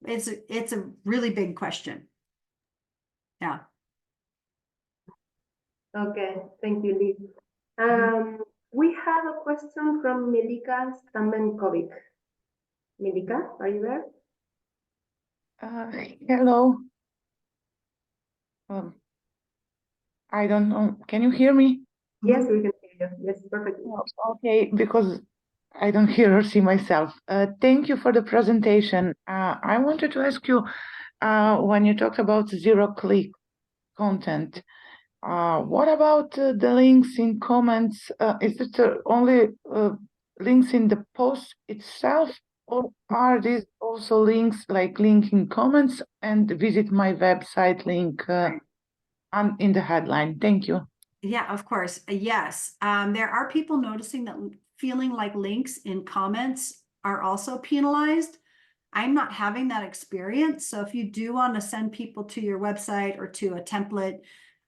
it's a really big question. Yeah. Okay, thank you, Lee. We have a question from Milika Stamenkovic. Milika, are you there? Hello. I don't know. Can you hear me? Yes, we can hear you. Yes, perfect. Okay, because I don't hear or see myself. Thank you for the presentation. I wanted to ask you, when you talked about zero-click content, what about the links in comments? Is it only links in the post itself, or are these also links like link in comments and visit my website link in the headline? Thank you. Yeah, of course. Yes. There are people noticing that feeling like links in comments are also penalized. I'm not having that experience. So if you do want to send people to your website or to a template,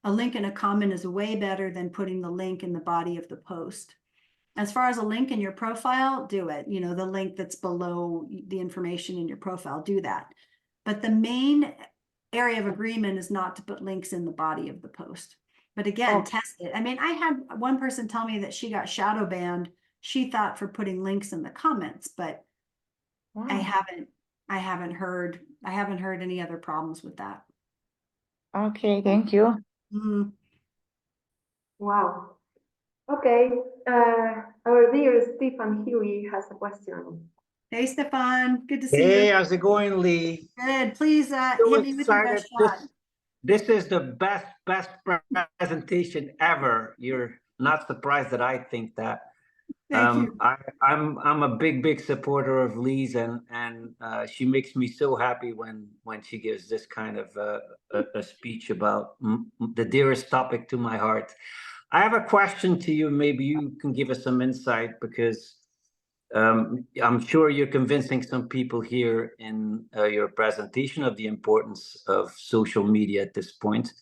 a link in a comment is way better than putting the link in the body of the post. As far as a link in your profile, do it. You know, the link that's below the information in your profile, do that. But the main area of agreement is not to put links in the body of the post. But again, test it. I mean, I had one person tell me that she got shadow banned, she thought, for putting links in the comments, but Wow. I haven't heard any other problems with that. Okay, thank you. Mhm. Wow. Okay. Our dear Stephen Huey has a question. Hey, Stefan, good to see Hey, you. how's it going, Lee? Good. Please So hit me with your best excited. shot. This is the best presentation ever. You're not surprised that I think that. Thank you. I'm a big supporter of Lee's, and she makes me so happy when she gives this kind of a speech about the dearest topic to my heart. I have a question to you. Maybe you can give us some insight, because I'm sure you're convincing some people here in your presentation of the importance of social media at this point.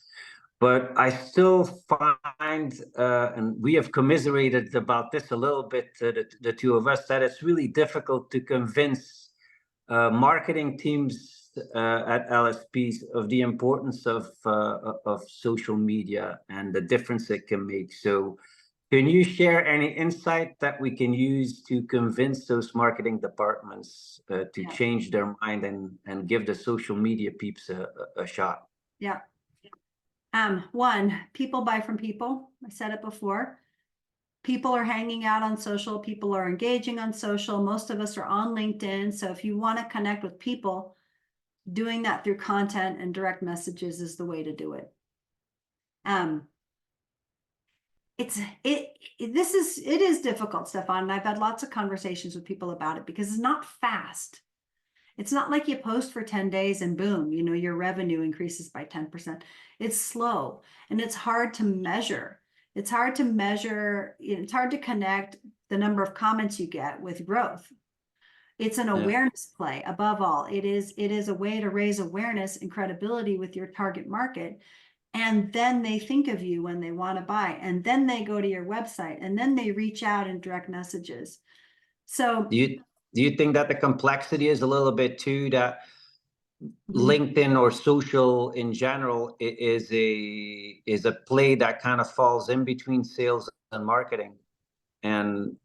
But I still find, and we have commiserated about this a little bit, the two of us, that it's really difficult to convince marketing teams at LSPs of the importance of social media and the difference it can make. So can you share any insight that we can use to convince those marketing departments to change their mind and give the social media peeps a shot? Yeah. One, people buy from people. I said it before. People are hanging out on social. People are engaging on social. Most of us are on LinkedIn. So if you want to connect with people, doing that through content and direct messages is the way to do it. It is difficult, Stefan, and I've had lots of conversations with people about it, because it's not fast. It's not like you post for 10 days and boom, you know, your revenue increases by 10%. It's slow and it's hard to measure. It's hard to measure, it's hard to connect the number of comments you get with growth. It's an awareness play above all. It is a way to raise awareness and credibility with your target market. And then they think of you when they want to buy, and then they go to your website, and then they reach out in direct messages. So do you think that the complexity is a little bit too, that LinkedIn or social in general is a play that kind of falls in between sales and marketing? And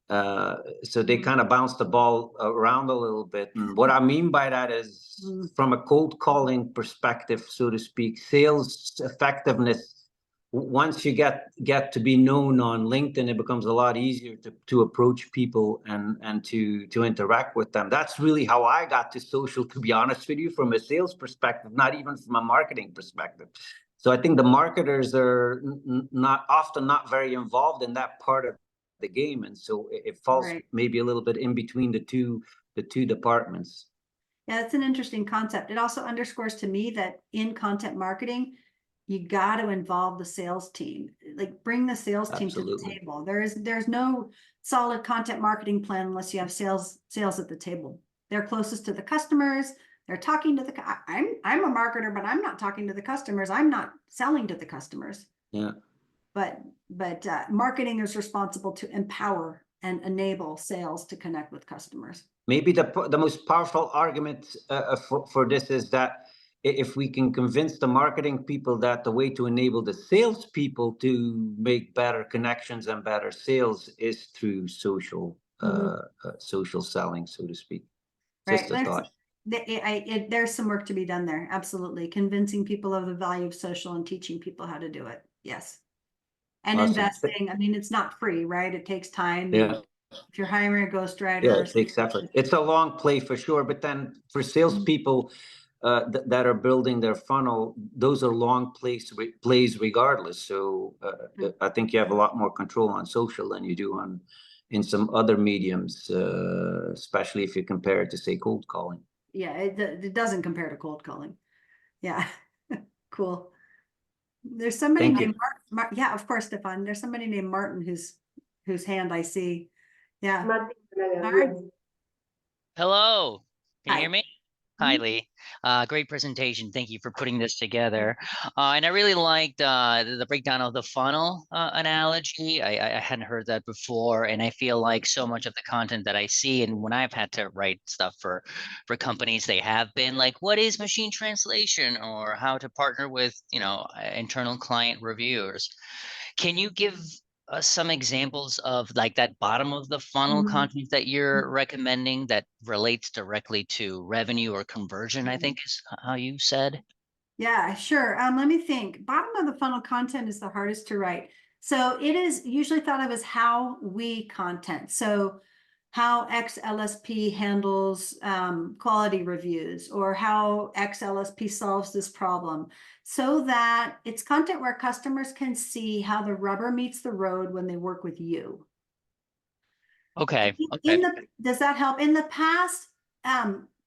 so they kind of bounce the ball around a little bit. And what I mean by that is, from a cold calling perspective, so to speak, sales effectiveness, once you get to be known on LinkedIn, it becomes a lot easier to approach people and to interact with them. That's really how I got to social, to be honest with you, from a sales perspective, not even from a marketing perspective. So I think the marketers are often not very involved in that part of the game, and so it falls maybe a little bit in between the two departments. Yeah, it's an interesting concept. It also underscores to me that in content marketing, you got to involve the sales team, like bring the sales team to the table. There's no solid content marketing plan unless you have sales at the table. They're closest to the customers. They're talking to the, I'm a marketer, but I'm not talking to the customers. I'm not selling to the customers. Yeah. But marketing is responsible to empower and enable sales to connect with customers. Maybe the most powerful argument for this is that if we can convince the marketing people that the way to enable the sales people to make better connections and better sales is through social social selling, so to speak. Just a thought. There's some work to be done there. Absolutely. Convincing people of the value of social and teaching people how to do it. Yes. and Awesome. investing. I mean, it's not free, right? It takes time. Yeah. And if you're hiring a ghostwriter, Yeah, it takes effort. It's a long play for sure, but then for salespeople that are building their funnel, those are long plays regardless. So I think you have a lot more control on social than you do in some other mediums, especially if you compare it to, say, cold calling. Yeah, it doesn't compare to cold calling. Yeah, cool. There's somebody Thank you. named Martin. Yeah, of course, Stefan. There's somebody named Martin whose hand I see. Yeah. Martin, All right. yes. Hello, can Hi. you hear me? Hi, Lee. Great presentation. Thank you for putting this together. And I really liked the breakdown of the funnel analogy. I hadn't heard that before, and I feel like so much of the content that I see, and when I've had to write stuff for companies, they have been like, what is machine translation, or how to partner with, internal client reviewers. Can you give some examples of like that bottom of the funnel content that you're recommending that relates directly to revenue or conversion, I think is how you said? Yeah, sure. Let me think. Bottom of the funnel content is the hardest to write. So it is usually thought of as how we content. So how XLSP handles quality reviews, or how XLSP solves this problem, so that it's content where customers can see how the rubber meets the road when they work with you. Okay. Okay. Does that help? In the past,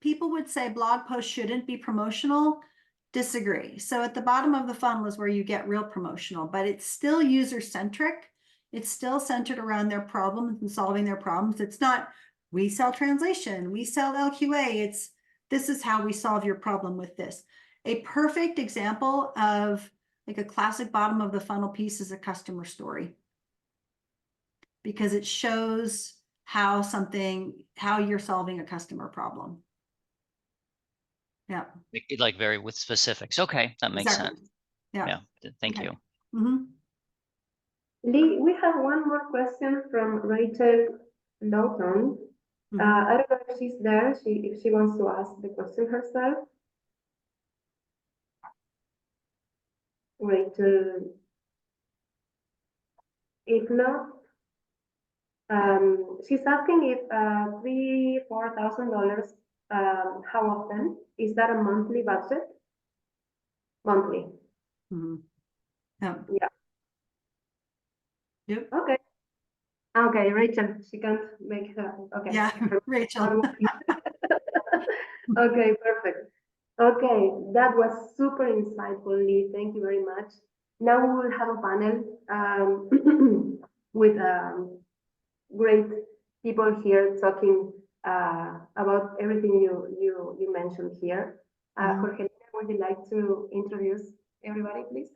people would say blog posts shouldn't be promotional. Disagree. So at the bottom of the funnel is where you get real promotional, but it's still user-centric. It's still centered around their problems and solving their problems. It's not, we sell translation, we sell LQA. It's, this is how we solve your problem with this. A perfect example of like a classic bottom of the funnel piece is a customer story, because it shows how you're solving a customer problem. Yeah. Like very with specifics. Okay, that makes Exactly. sense. Yeah. Thank Okay. you. Lee, we have one more question from Rachel Lawton. I don't know if she's there, if she wants to ask the question herself. Rachel, if not, she's asking if $3,000-$4,000, how often? Is that a monthly budget? Monthly. Yeah. Yeah. Yep. Okay. Okay, Rachel, she can't make her. Okay. Yeah, Rachel. Okay, perfect. Okay, that was super insightful, Lee. Thank you very much. Now we will have a panel with great people here talking about everything you mentioned here. Jorge, would you like to introduce everybody, please?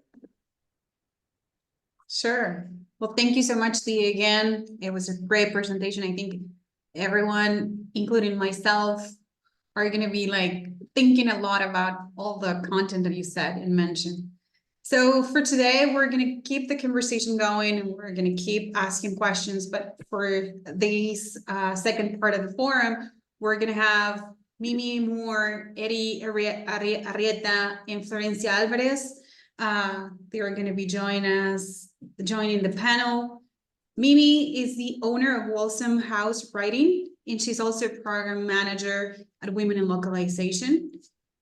Sure. Well, thank you so much, Lee, again. It was a great presentation. I think everyone, including myself, are going to be like thinking a lot about all the content that you said and mentioned. So for today, we're going to keep the conversation going, and we're going to keep asking questions. But for this second part of the forum, we're going to have Mimi Moore, 𝘵𝙠𝙗𝙗, and Florencia Alvarez. They are going to be joining the panel. Mimi is the owner of Wolfson House Writing, and she's also a program manager at Women in Localization.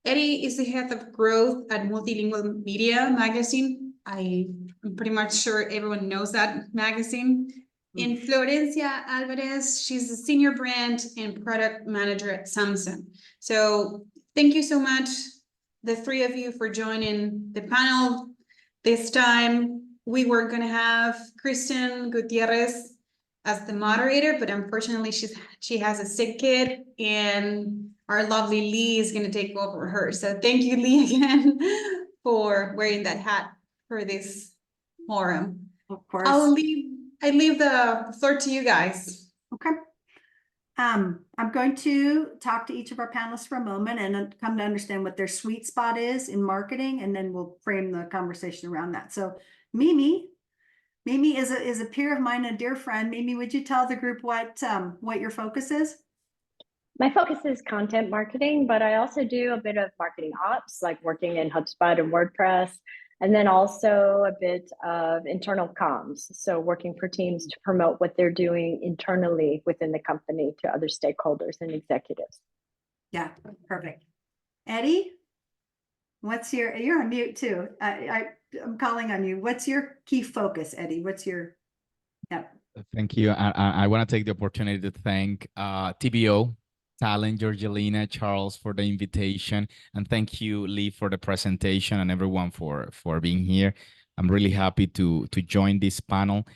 𝘵𝙗 is the head of growth at Multilingual Media magazine. I'm pretty much sure everyone knows that magazine. And Florencia Alvarez, she's a senior brand and product manager at Samsung. So thank you so much, the three of you, for joining the panel. This time we were going to have Kristen Gutierrez as the moderator, but unfortunately she has a sick kid, and our lovely Lee is going to take over her. So thank you, Lee, again for wearing that hat for this forum. Of course. I leave the floor to you guys. Okay. I'm going to talk to each of our panelists for a moment and come to understand what their sweet spot is in marketing, and then we'll frame the conversation around that. So Mimi is a peer of mine, a dear friend. Mimi, would you tell the group what your focus is? My focus is content marketing, but I also do a bit of marketing ops, like working in HubSpot and WordPress, And then also a bit of internal comms. So working for teams to promote what they're doing internally within the company to other stakeholders and executives. Yeah, perfect. Eddie, what's you're on mute too. I'm calling on you. What's your key focus, Eddie? What's your, yep. Thank you. I want to take the opportunity to thank TBO, Talent, Georgelina, Charles for the invitation. And thank you, Lee, for the presentation and everyone for being here. I'm really happy to join this panel.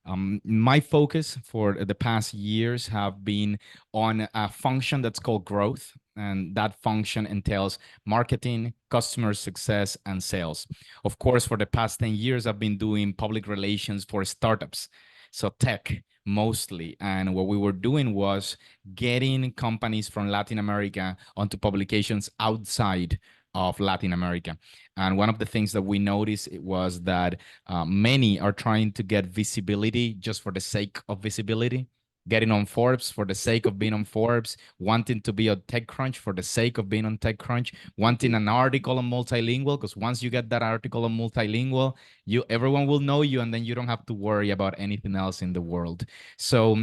My focus for the past years have been on a function that's called growth. And that function entails marketing, customer success, and sales. Of course, for the past 10 years, I've been doing public relations for startups. So tech mostly. And what we were doing was getting companies from Latin America onto publications outside of Latin America. And one of the things that we noticed was that many are trying to get visibility just for the sake of visibility, getting on Forbes for the sake of being on Forbes, wanting to be on TechCrunch for the sake of being on TechCrunch, wanting an article on Multilingual, because once you get that article on Multilingual, everyone will know you, and then you don't have to worry about anything else in the world. So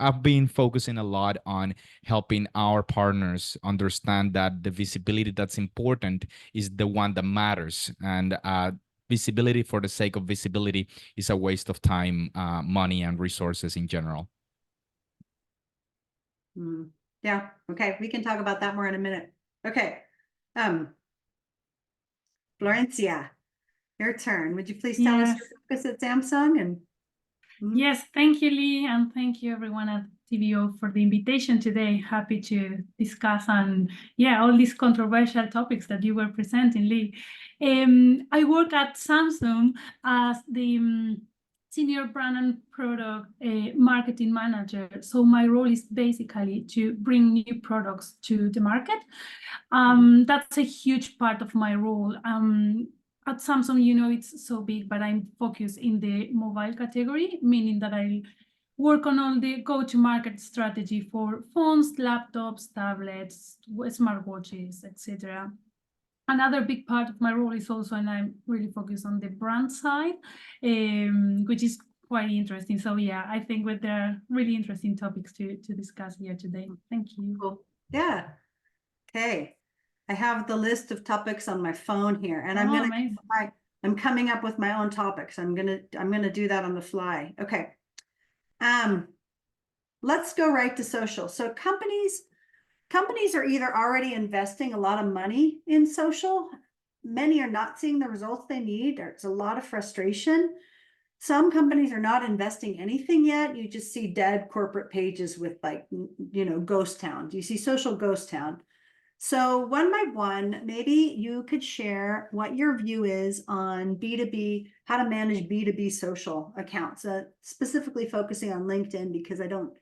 I've been focusing a lot on helping our partners understand that the visibility that's important is the one that matters. And visibility for the sake of visibility is a waste of time, money, and resources in general. Yeah, okay, we can talk about that more in a minute. Okay, Florencia, your turn. Would you please tell us your focus at Samsung? And Yes, thank you, Lee, and thank you everyone at TBO for the invitation today. Happy to discuss on all these controversial topics that you were presenting, Lee. I work at Samsung as the Senior Brand and Product Marketing Manager. So my role is basically to bring new products to the market. That's a huge part of my role. At Samsung, you know, it's so big, but I'm focused in the mobile category, meaning that I work on all the go-to-market strategy for phones, laptops, tablets, smartwatches, etc. Another big part of my role is also, and I'm really focused on the brand side, which is quite interesting. So yeah, I think there are really interesting topics to discuss here today. Thank you. cool. Yeah. Okay. I have the list of topics on my phone here, and I'm coming up with my own topics. I'm gonna do that on the fly. Okay. Let's go right to social. So companies are either already investing a lot of money in social. Many are not seeing the results they need. There's a lot of frustration. Some companies are not investing anything yet. You just see dead corporate pages with, like, you know, ghost town. You see social ghost town. So one by one, maybe you could share what your view is on B2B, how to manage B2B social accounts, specifically focusing on LinkedIn, because I don't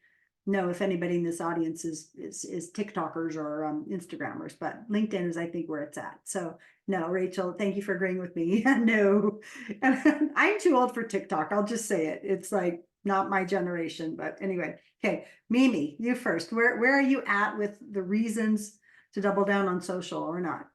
know if anybody in this audience is TikTokers or Instagrammers, but LinkedIn is, I think, where it's at. So no, Rachel, thank you for agreeing with me. No, I'm too old for TikTok. I'll just say it. It's like not my generation, but anyway. Okay, Mimi, you first. Where are you at with the reasons to double down on social or not?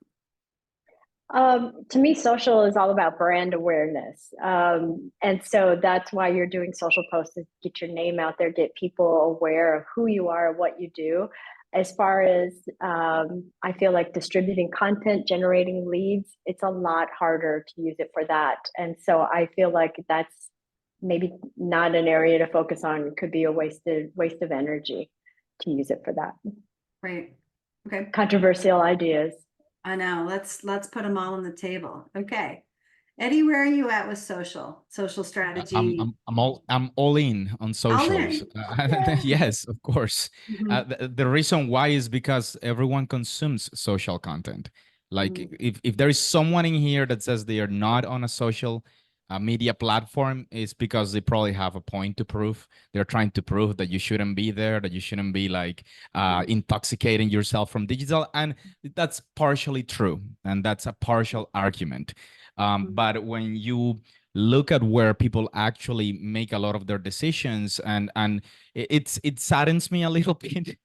To me, social is all about brand awareness. And so that's why you're doing social posts, to get your name out there, get people aware of who you are, what you do. As far as I feel like distributing content, generating leads, it's a lot harder to use it for that. And so I feel like that's maybe not an area to focus on. It could be a waste of energy to use it for that. Right. Okay. Controversial ideas. I know. Let's put them all on the table. Okay. Eddie, where are you at with social strategy? I'm all in on socials. Yes, of course. The reason why is because everyone consumes social content. Like if there is someone in here that says they are not on a social media platform, is because they probably have a point to prove. They're trying to prove that you shouldn't be there, that you shouldn't be like intoxicating yourself from digital. And that's partially true. And that's a partial argument. But when you look at where people actually make a lot of their decisions, and it saddens me a little bit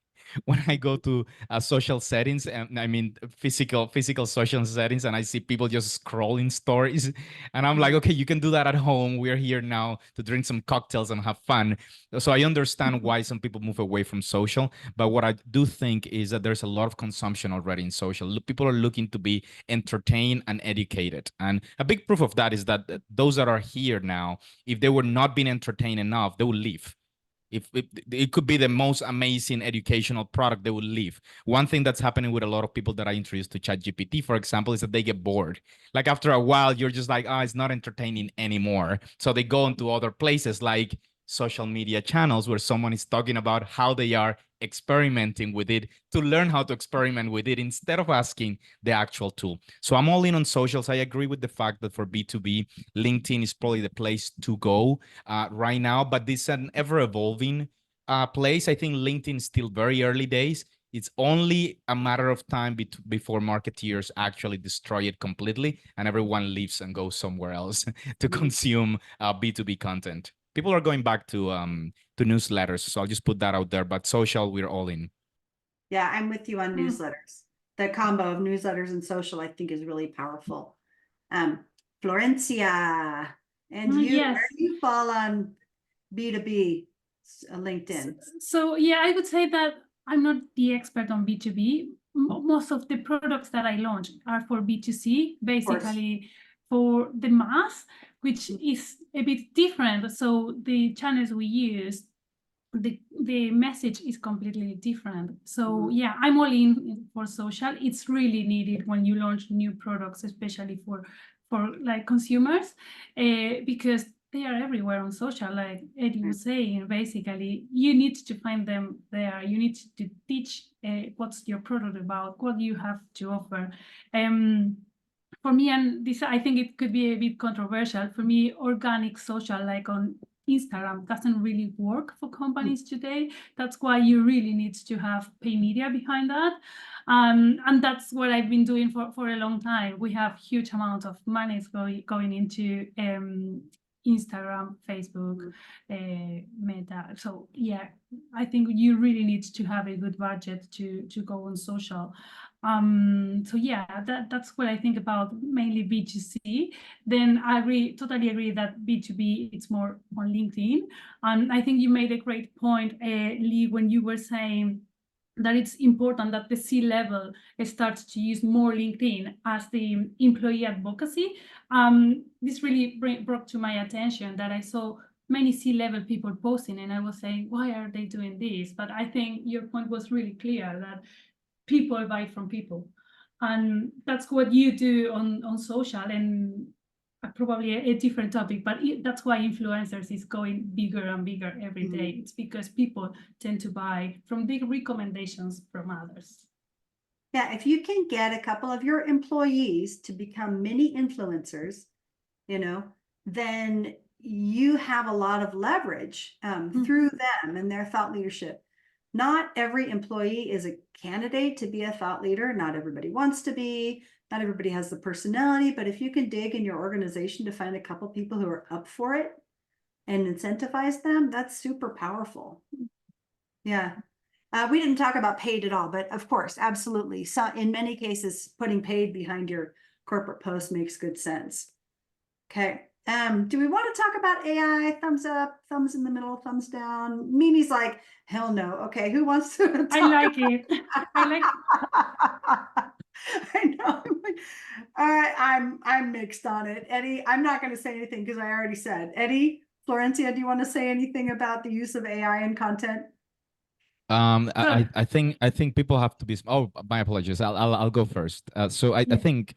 when I go to social settings, and I mean physical social settings, and I see people just scrolling stories, and I'm like, okay, you can do that at home. We're here now to drink some cocktails and have fun. So I understand why some people move away from social, but what I do think is that there's a lot of consumption already in social. People are looking to be entertained and educated, and a big proof of that is that those that are here now, if they were not being entertained enough, they will leave. If it could be the most amazing educational product, they will leave. One thing that's happening with a lot of people that I introduced to ChatGPT, for example, is that they get bored. Like after a while, you're just like, oh, it's not entertaining anymore. So they go into other places like social media channels where someone is talking about how they are experimenting with it to learn how to experiment with it instead of asking the actual tool. So I'm all in on socials. I agree with the fact that for B2B, LinkedIn is probably the place to go right now, but this is an ever evolving place. I think LinkedIn is still very early days. It's only a matter of time before marketeers actually destroy it completely and everyone leaves and goes somewhere else to consume B2B content. People are going back to newsletters, so I'll just put that out there. But social, we're all in. Yeah, I'm with you on newsletters. The combo of newsletters and social, I think, is really powerful. Florencia, and you, Yes. where do you fall on B2B LinkedIn? So yeah, I would say that I'm not the expert on B2B. Most of the products that I launch are for B2C, basically for the mass, which is a bit different. So the channels we use, the message is completely different. So yeah, I'm all in for social. It's really needed when you launch new products, especially for like consumers, because they are everywhere on social. Like Eddie was saying, basically, you need to find them there. You need to teach what's your product about, what you have to offer. For me, and this, I think it could be a bit controversial. For me, organic social, like on Instagram, doesn't really work for companies today. That's why you really need to have paid media behind that. And that's what I've been doing for a long time. We have huge amounts of money going into Instagram, Facebook, Meta. So yeah, I think you really need to have a good budget to go on social. So yeah, that's what I think about mainly B2C. Then I totally agree that B2B, it's more on LinkedIn. And I think you made a great point, Lee, when you were saying that it's important that the C-level starts to use more LinkedIn as the employee advocacy. This really brought to my attention that I saw many C-level people posting, and I was saying, why are they doing this? But I think your point was really clear, that people buy from people. And that's what you do on social, and probably a different topic, but that's why influencers is going bigger and bigger every day. It's because people tend to buy from the recommendations from others. Yeah, if you can get a couple of your employees to become mini influencers, then you have a lot of leverage through them and their thought leadership. Not every employee is a candidate to be a thought leader. Not everybody wants to be. Not everybody has the personality. But if you can dig in your organization to find a couple people who are up for it and incentivize them, that's super powerful. Yeah. We didn't talk about paid at all, but of course, absolutely. So in many cases, putting paid behind your corporate post makes good sense. Okay. Do we want to talk about AI? Thumbs up, thumbs in the middle, thumbs down. Mimi's like, hell no. Okay, who wants to talk? I like it. I like it. I know. All right, I'm mixed on it. Eddie, I'm not going to say anything because I already said. Eddie, Florencia, do you want to say anything about the use of AI in content? I think people have to be. Oh, my apologies. I'll go first. So I think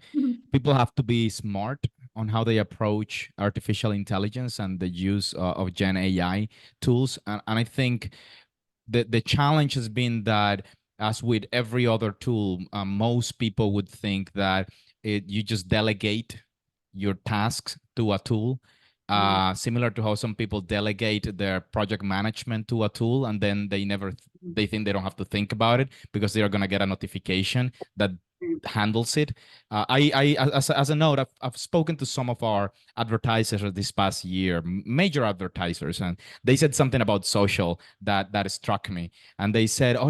people have to be smart on how they approach artificial intelligence and the use of Gen AI tools. And I think the challenge has been that, as with every other tool, most people would think that you just delegate your tasks to a tool. Similar to how some people delegate their project management to a tool, and then they think they don't have to think about it because they are going to get a notification that handles it. As a note, I've spoken to some of our advertisers this past year, major advertisers, and they said something about social that struck me. And they said, oh,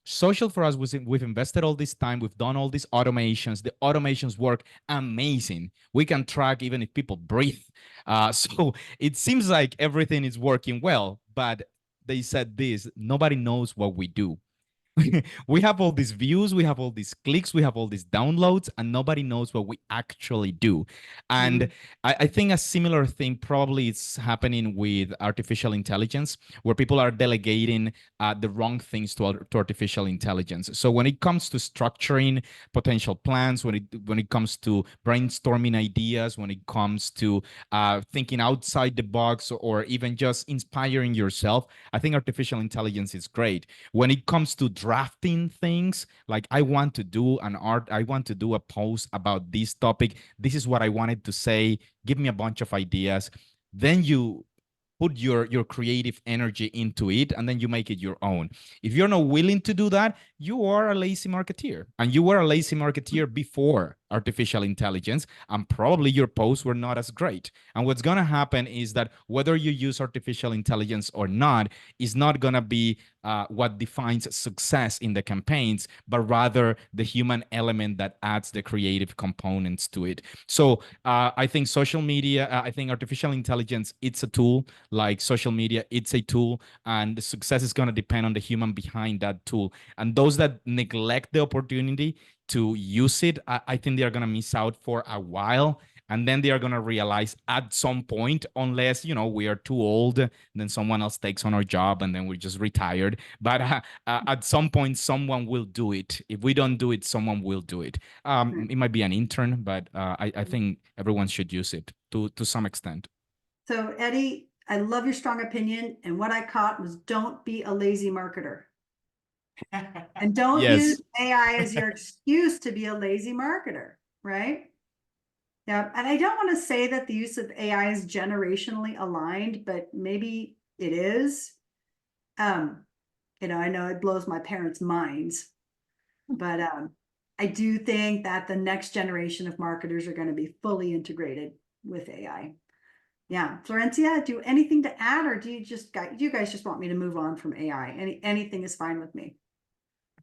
Social for us was we've invested all this time, we've done all these automations. The automations work amazing. We can track even if people breathe. So it seems like everything is working well, but they said this, nobody knows what we do. We have all these views, we have all these clicks, we have all these downloads, and nobody knows what we actually do. And I think a similar thing probably is happening with artificial intelligence, where people are delegating the wrong things to artificial intelligence. So when it comes to structuring potential plans, when it comes to brainstorming ideas, when it comes to thinking outside the box, or even just inspiring yourself, I think artificial intelligence is great. When it comes to drafting things, like I want to do a post about this topic. This is what I wanted to say. Give me a bunch of ideas. Then you put your creative energy into it, and then you make it your own. If you're not willing to do that, you are a lazy marketeer, and you were a lazy marketeer before artificial intelligence, and probably your posts were not as great. And what's going to happen is that whether you use artificial intelligence or not is not going to be what defines success in the campaigns, but rather the human element that adds the creative components to it. So I think social media, I think artificial intelligence, it's a tool. Like social media, it's a tool, and the success is going to depend on the human behind that tool. And those that neglect the opportunity to use it, I think they are going to miss out for a while. And then they are going to realize at some point, unless, we are too old, then someone else takes on our job and then we're just retired. But at some point, someone will do it. If we don't do it, someone will do it. It might be an intern, but I think everyone should use it to some extent. So Eddie, I love your strong opinion. And what I caught was don't be a lazy marketer. And don't use AI as your excuse to be a lazy marketer, right? Yeah, and I don't want to say that the use of AI is generationally aligned, but maybe it is. I know it blows my parents' minds, but I do think that the next generation of marketers are going to be fully integrated with AI. Yeah, Florencia, do you anything to add, or do you guys just want me to move on from AI? Anything is fine with me.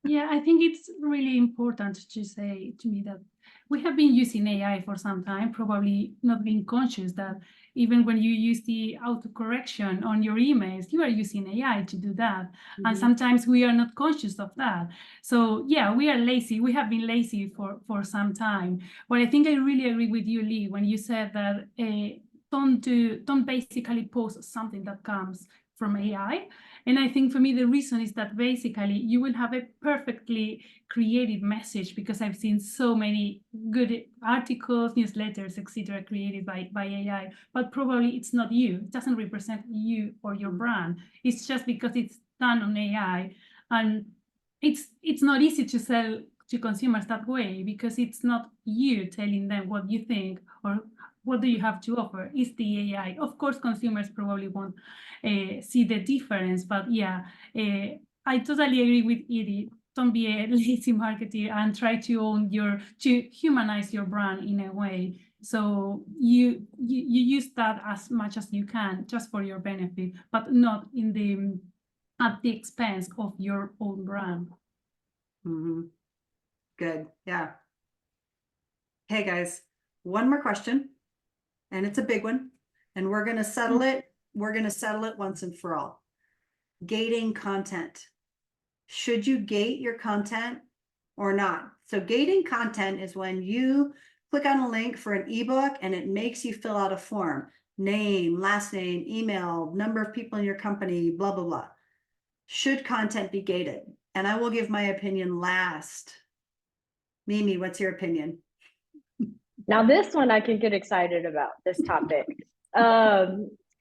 Yeah, I think it's really important to say to me that we have been using AI for some time, probably not being conscious that even when you use the autocorrection on your emails, you are using AI to do that. And sometimes we are not conscious of that. So yeah, we are lazy. We have been lazy for some time. But I think I really agree with you, Lee, when you said that don't basically post something that comes from AI. And I think for me, the reason is that basically you will have a perfectly created message, because I've seen so many good articles, newsletters, etc., created by AI, but probably it's not you. It doesn't represent you or your brand. It's just because it's done on AI. And it's not easy to sell to consumers that way, because it's not you telling them what you think or what do you have to offer. It's the AI. Of course, consumers probably won't see the difference, but yeah, I totally agree with Edie. Don't be a lazy marketer and try to humanize your brand in a way. So you use that as much as you can, just for your benefit, but not at the expense of your own brand. Good. Yeah. Hey guys, one more question, and it's a big one, and we're going to settle it. We're going to settle it once and for all. Gating content. Should you gate your content or not? So gating content is when you click on a link for an ebook and it makes you fill out a form, name, last name, email, number of people in your company, blah, blah, blah. Should content be gated? And I will give my opinion last. Mimi, what's your opinion? Now this one I can get excited about, this topic.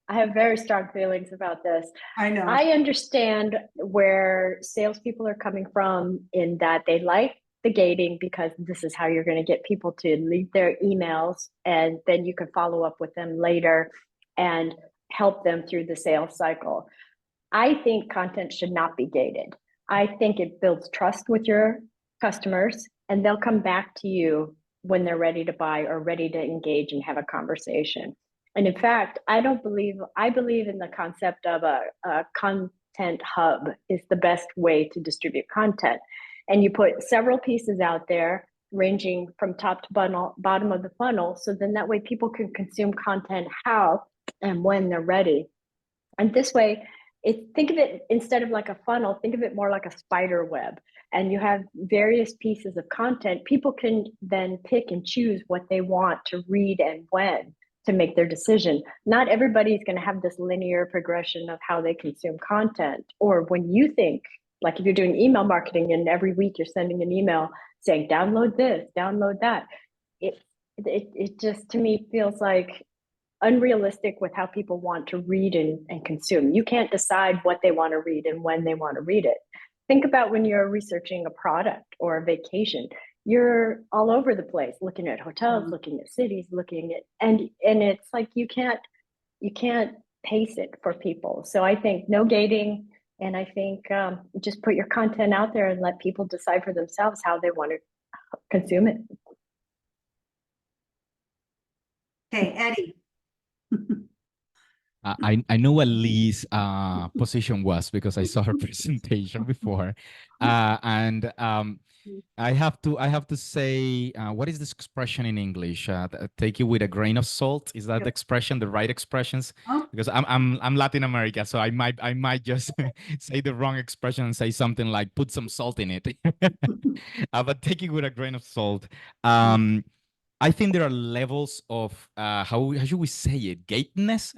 I have very strong feelings about this. I know. I understand where salespeople are coming from, in that they like the gating because this is how you're going to get people to leave their emails, and then you can follow up with them later and help them through the sales cycle. I think content should not be gated. I think it builds trust with your customers, and they'll come back to you when they're ready to buy or ready to engage and have a conversation. And in fact, I believe in the concept of a content content hub is the best way to distribute content. And you put several pieces out there ranging from top to bottom of the funnel. So then that way people can consume content how and when they're ready. And this way, think of it, instead of like a funnel, think of it more like a spider web. And you have various pieces of content. People can then pick and choose what they want to read and when to make their decision. Not everybody's going to have this linear progression of how they consume content. Or when you think, like if you're doing email marketing and every week you're sending an email saying, download this, download that. It just, to me, feels like unrealistic with how people want to read and consume. You can't decide what they want to read and when they want to read it. Think about when you're researching a product or a vacation. You're all over the place, looking at hotels, looking at cities, looking at, and it's like you can't pace it for people. So I think no gating, and I think just put your content out there and let people decide for themselves how they want to consume it. Okay, Eddie. I know what Lee's position was because I saw her presentation before, and I have to say, what is this expression in English? Take it with a grain of salt. Is that the expression, the right expressions? Because I'm Latin America, so I might just say the wrong expression and say something like put some salt in it. But take it with a grain of salt. I think there are levels of how should we say it? Gateness.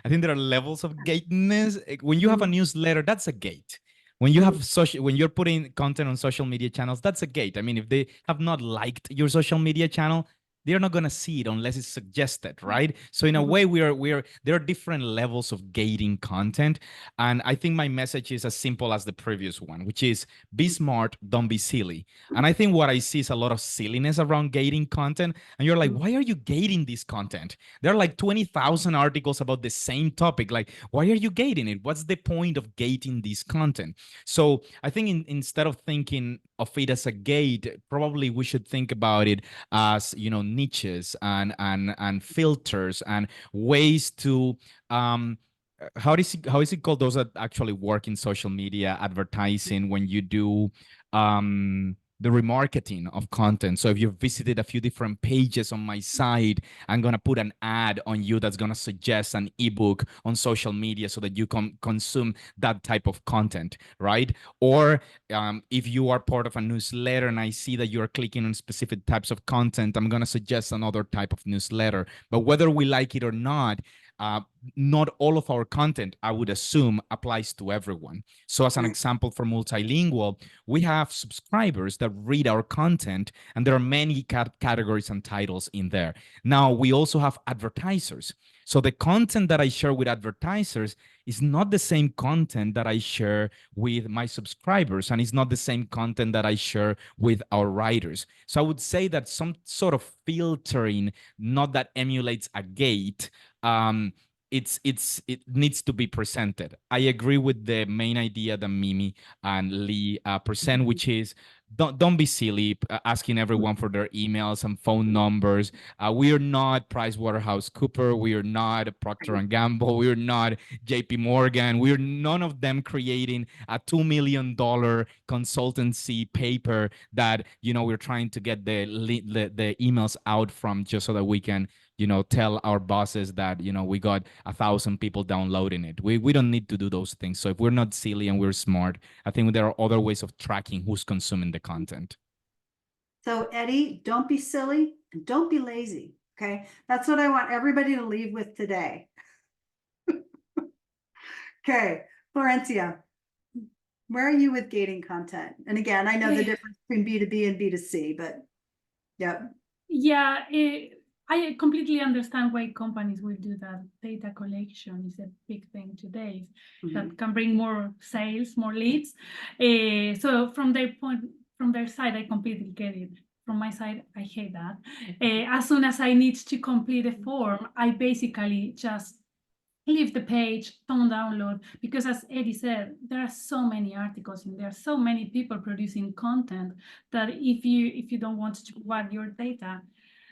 I think there are levels of gateness. When you have a newsletter, that's a gate. When you have when you're putting content on social media channels, that's a gate. I mean, if they have not liked your social media channel, they're not going to see it unless it's suggested, right? So in a way, there are different levels of gating content. And I think my message is as simple as the previous one, which is be smart, don't be silly. And I think what I see is a lot of silliness around gating content. And you're like, why are you gating this content? There are like 20,000 articles about the same topic. Like, why are you gating it? What's the point of gating this content? So I think instead of thinking of it as a gate, probably we should think about it as, niches and filters and ways to how is it called, those that actually work in social media advertising, when you do the remarketing of content. So if you've visited a few different pages on my site, I'm going to put an ad on you that's going to suggest an ebook on social media so that you can consume that type of content, right? Or if you are part of a newsletter and I see that you're clicking on specific types of content, I'm going to suggest another type of newsletter. But whether we like it or not all of our content, I would assume, applies to everyone. So as an example for Multilingual, we have subscribers that read our content, and there are many categories and titles in there. Now, we also have advertisers. So the content that I share with advertisers is not the same content that I share with my subscribers, and it's not the same content that I share with our writers. So I would say that some sort of filtering, not that emulates a gate, it needs to be presented. I agree with the main idea that Mimi and Lee present, which is don't be silly asking everyone for their emails and phone numbers. We are not PricewaterhouseCoopers. We are not Procter & Gamble. We are not JP Morgan. We are none of them creating a $2 million consultancy paper that we're trying to get the emails out from just so that we can tell our bosses that, we got 1,000 people downloading it. We don't need to do those things. So if we're not silly and we're smart, I think there are other ways of tracking who's consuming the content. So Eddie, don't be silly and don't be lazy. Okay. That's what I want everybody to leave with today. Okay. Florencia, where are you with gating content? And again, I know the difference between B2B and B2C, but yeah, I completely understand why companies will do that. Data collection is a big thing today that can bring more sales, more leads. So from their side, I completely get it. From my side, I hate that. As soon as I need to complete a form, I basically just leave the page, don't download, because as Eddie said, there are so many articles and there are so many people producing content that if you don't want to provide your data,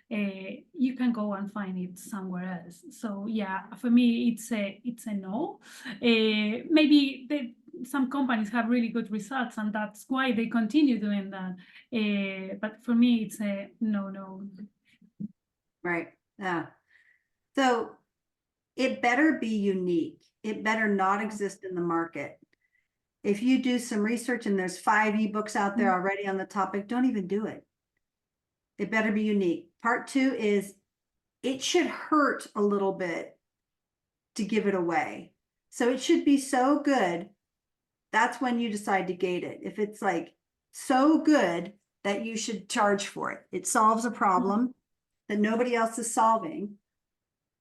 you can go and find it somewhere else. So yeah, for me, it's a no. Maybe some companies have really good results, and that's why they continue doing that. But for me, it's a no. Right. Yeah. So it better be unique. It better not exist in the market. If you do some research and there's 5 ebooks out there already on the topic, don't even do it. It better be unique. Part 2 is it should hurt a little bit to give it away. So it should be so good. That's when you decide to gate it. If it's like so good that you should charge for it, it solves a problem that nobody else is solving,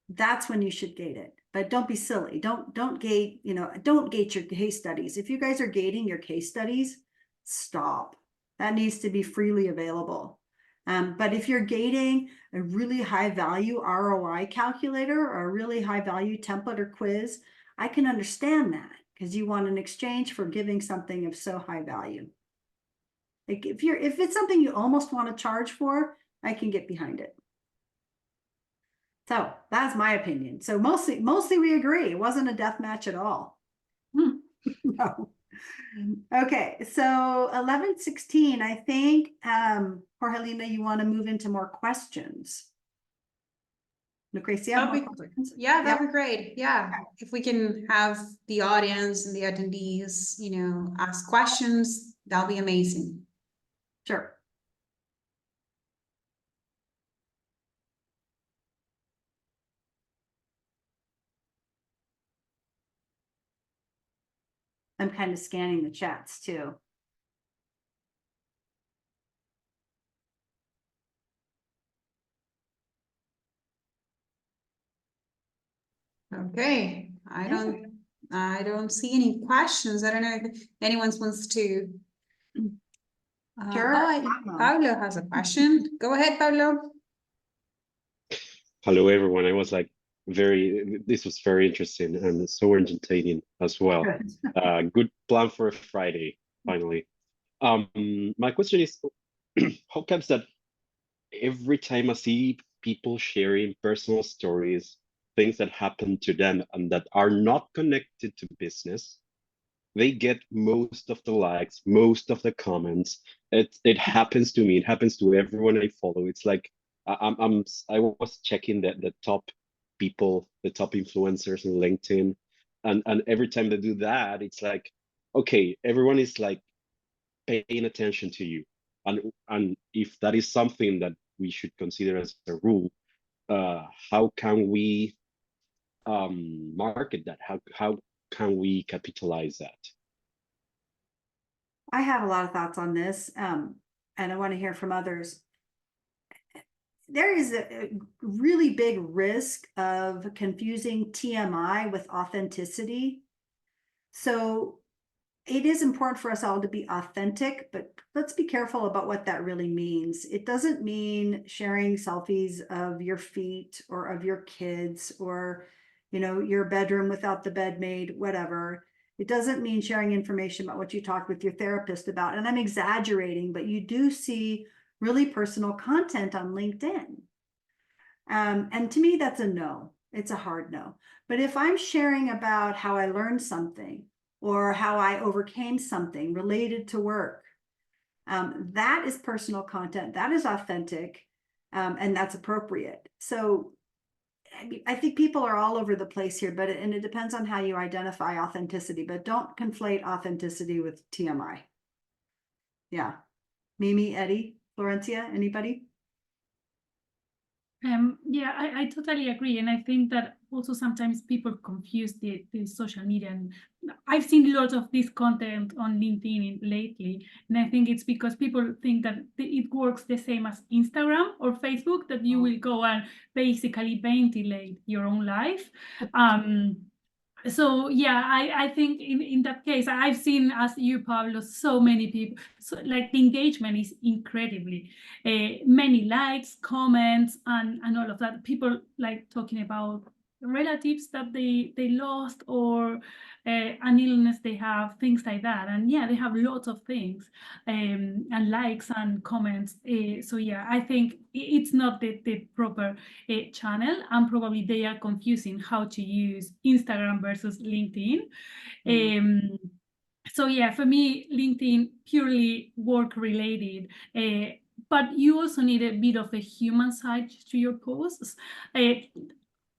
that's when you should gate it. But don't be silly. Don't gate, don't gate your case studies. If you guys are gating your case studies, stop. That needs to be freely available. But if you're gating a really high value ROI calculator or a really high value template or quiz, I can understand that because you want an exchange for giving something of so high value. Like if it's something you almost want to charge for, I can get behind it. So that's my opinion. So mostly we agree. It wasn't a death match at all. No. Okay, so 11:16, I think, Jorgelina, you want to move into more questions. Lucrecia, That'd be great. Yeah, if we can have the audience and the attendees, ask questions, that'll be amazing. Sure. I'm kind of scanning the chats too. Okay, I don't see any questions. I don't know if anyone wants to. Sure. Pablo has a question. Go ahead, Pablo. Hello, everyone. I was like this was very interesting and so entertaining as well. Good plan for a Friday, finally. My question is, how comes that every time I see people sharing personal stories, things that happen to them and that are not connected to business, they get most of the likes, most of the comments. It happens to me. It happens to everyone I follow. It's like I was checking the top people, the top influencers on LinkedIn, and every time they do that, it's like, okay, everyone is like paying attention to you, and if that is something that we should consider as a rule, how can we market that? How can we capitalize that? I have a lot of thoughts on this, and I want to hear from others. There is a really big risk of confusing TMI with authenticity. So it is important for us all to be authentic, but let's be careful about what that really means. It doesn't mean sharing selfies of your feet or of your kids or, your bedroom without the bed made, whatever. It doesn't mean sharing information about what you talked with your therapist about. And I'm exaggerating, but you do see really personal content on LinkedIn. And to me, that's a no. It's a hard no. But if I'm sharing about how I learned something or how I overcame something related to work, that is personal content. That is authentic, and that's appropriate. So I think people are all over the place here, but it depends on how you identify authenticity, but don't conflate authenticity with TMI. Yeah. Mimi, Eddie, Florencia, anybody? Yeah, I totally agree. And I think that also sometimes people confuse the social media. And I've seen lots of this content on LinkedIn lately. And I think it's because people think that it works the same as Instagram or Facebook, that you will go and basically ventilate your own life. So yeah, I think in that case, I've seen, as you, Pablo, so many people, so like the engagement is incredibly, many likes, comments, and all of that. People like talking about relatives that they lost or an illness they have, things like that. And yeah, they have lots of things and likes and comments. So yeah, I think it's not the proper channel, and probably they are confusing how to use Instagram versus LinkedIn. So yeah, for me, LinkedIn purely work related, but you also need a bit of a human side to your posts.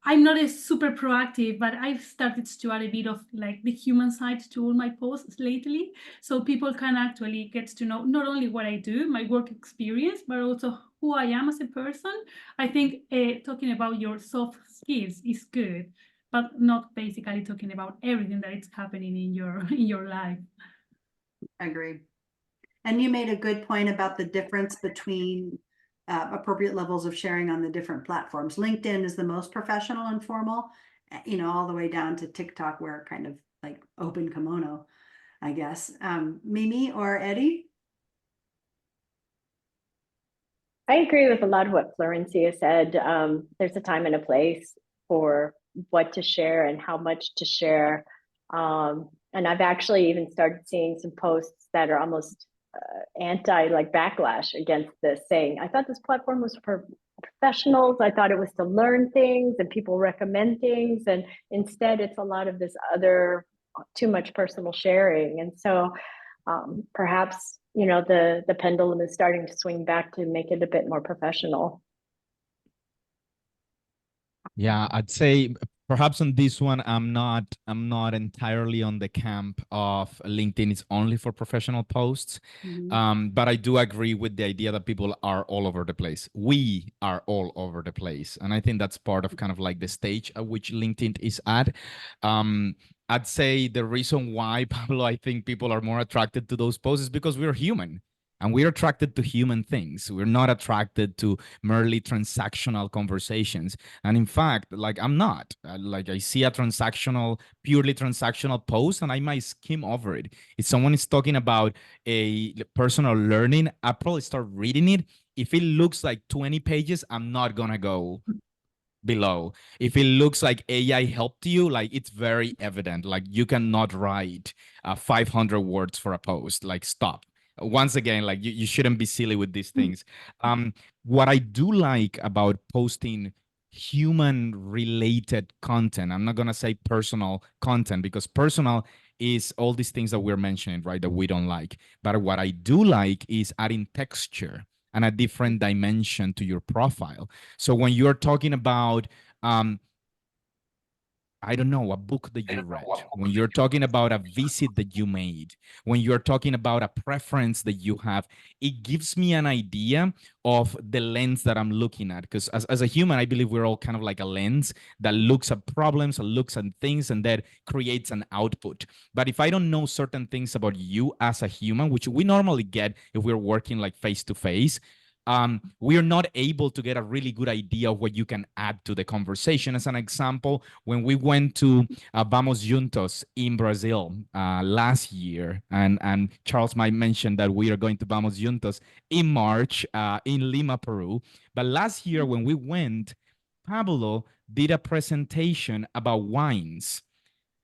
I'm not a super proactive, but I've started to add a bit of like the human side to all my posts lately. So people can actually get to know not only what I do, my work experience, but also who I am as a person. I think talking about your soft skills is good, but not basically talking about everything that is happening in your life. I agree. And you made a good point about the difference between appropriate levels of sharing on the different platforms. LinkedIn is the most professional and formal, all the way down to TikTok, where kind of like open kimono, I guess. Mimi or Eddie? I agree with a lot of what Florencia said. There's a time and a place for what to share and how much to share. And I've actually even started seeing some posts that are almost like backlash against this, saying, I thought this platform was for professionals. I thought it was to learn things and people recommend things. And instead it's a lot of this other too much personal sharing. And so perhaps, the pendulum is starting to swing back to make it a bit more professional. Yeah, I'd say perhaps on this one, I'm not entirely on the camp of LinkedIn is only for professional posts. But I do agree with the idea that people are all over the place. We are all over the place. And I think that's part of kind of like the stage at which LinkedIn is at. I'd say the reason why, Pablo, I think people are more attracted to those posts is because we're human. And we're attracted to human things. We're not attracted to merely transactional conversations. And in fact, like I'm not. Like I see a purely transactional post and I might skim over it. If someone is talking about a personal learning, I'll probably start reading it. If it looks like 20 pages, I'm not going to go below. If it looks like AI helped you, like it's very evident. Like you cannot write 500 words for a post. Like stop. Once again, like you shouldn't be silly with these things. What I do like about posting human related content, I'm not going to say personal content because personal is all these things that we're mentioning, right, that we don't like. But what I do like is adding texture and a different dimension to your profile. So when you're talking about I don't know, a book that you read, when you're talking about a visit that you made, when you're talking about a preference that you have, it gives me an idea of the lens that I'm looking at. Because as a human, I believe we're all kind of like a lens that looks at problems and looks at things and that creates an output. But if I don't know certain things about you as a human, which we normally get if we're working like face to face, we are not able to get a really good idea of what you can add to the conversation. As an example, when we went to Vamos Juntos in Brazil last year, and Charles might mention that we are going to Vamos Juntos in March in Lima, Peru. But last year when we went, Pablo did a presentation about wines.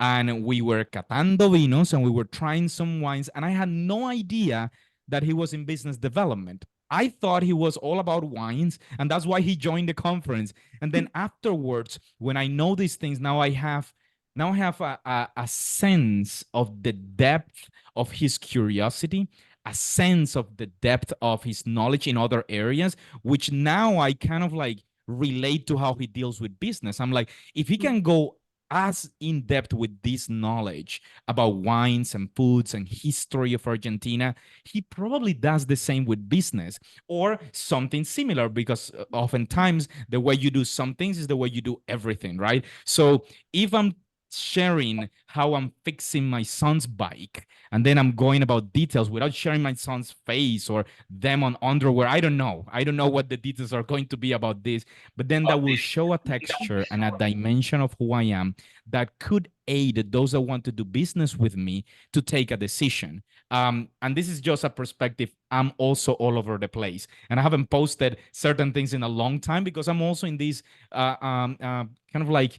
And we were catando vinos and we were trying some wines. And I had no idea that he was in business development. I thought he was all about wines, and that's why he joined the conference. And then afterwards, when I know these things, now I have a sense of the depth of his curiosity, a sense of the depth of his knowledge in other areas, which now I kind of like relate to how he deals with business. I'm like, if he can go as in depth with this knowledge about wines and foods and history of Argentina, he probably does the same with business or something similar, because oftentimes the way you do some things is the way you do everything, right? So if I'm sharing how I'm fixing my son's bike and then I'm going about details without sharing my son's face or them on underwear, I don't know what the details are going to be about this, but then that will show a texture and a dimension of who I am that could aid those that want to do business with me to take a decision. And this is just a perspective. I'm also all over the place, and I haven't posted certain things in a long time because I'm also in this kind of like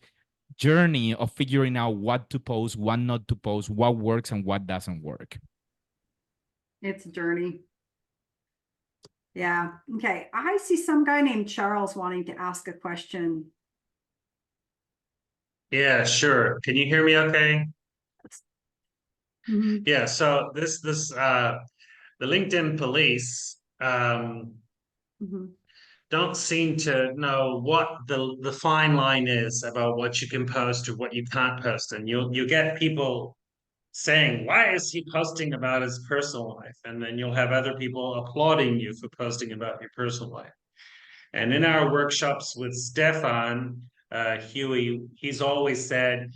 journey of figuring out what to post, what not to post, what works and what doesn't work. It's a journey. Yeah. Okay. I see some guy named Charles wanting to ask a question. Yeah, sure. Can you hear me okay? Yeah, so the LinkedIn police don't seem to know what the fine line is about what you can post or what you can't post. And you get people saying, why is he posting about his personal life? And then you'll have other people applauding you for posting about your personal life. And in our workshops with Stefan Hui, he's always said,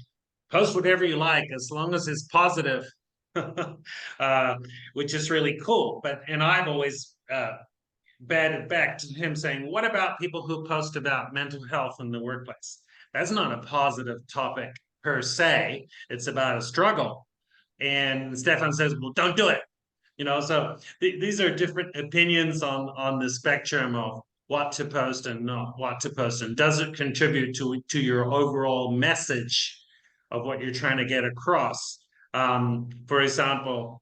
post whatever you like as long as it's positive, which is really cool. And I've always batted back to him saying, what about people who post about mental health in the workplace? That's not a positive topic per se. It's about a struggle. And Stefan says, well, don't do it. So these are different opinions on the spectrum of what to post and not what to post. And does it contribute to your overall message of what you're trying to get across? For example,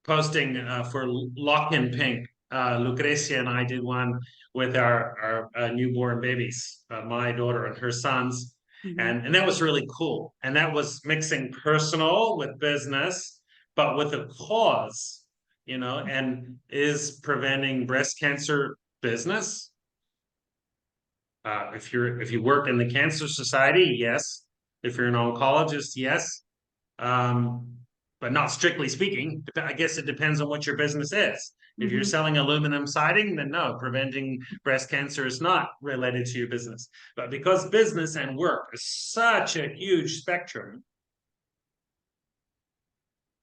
posting for Lock in Pink, Lucrecia and I did one with our newborn babies, my daughter and her sons. And that was really cool. And that was mixing personal with business, but with a cause, and is preventing breast cancer business? If you work in the Cancer Society, yes. If you're an oncologist, yes. But not strictly speaking. I guess it depends on what your business is. If you're selling aluminum siding, then no, preventing breast cancer is not related to your business. But because business and work is such a huge spectrum,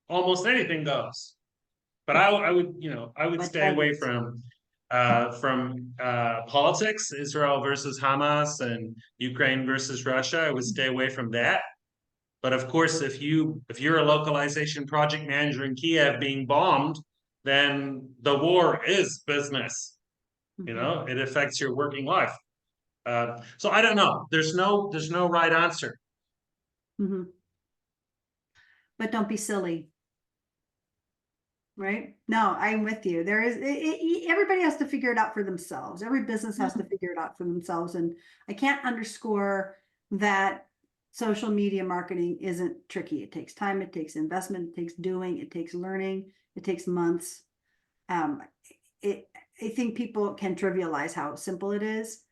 almost anything goes. But I would stay away from politics, Israel versus Hamas and Ukraine versus Russia. I would stay away from that. But of course, if you're a localization project manager in Kiev being bombed, then the war is business. It affects your working life. So I don't know. There's no right answer. But don't be silly. Right? No, I'm with you. There is everybody has to figure it out for themselves. Every business has to figure it out for themselves. And I can't underscore that social media marketing isn't tricky. It takes time, it takes investment, it takes doing, it takes learning, it takes months. I think people can trivialize how simple it is.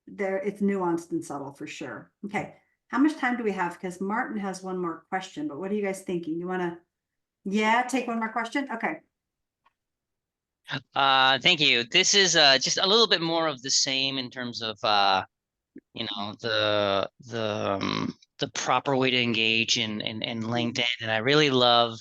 It's nuanced and subtle for sure. Okay, how much time do we have? Because Martin has one more question, but what are you guys thinking? You want to, take one more question? Okay. Thank you. This is just a little bit more of the same in terms of the proper way to engage in LinkedIn. And I really love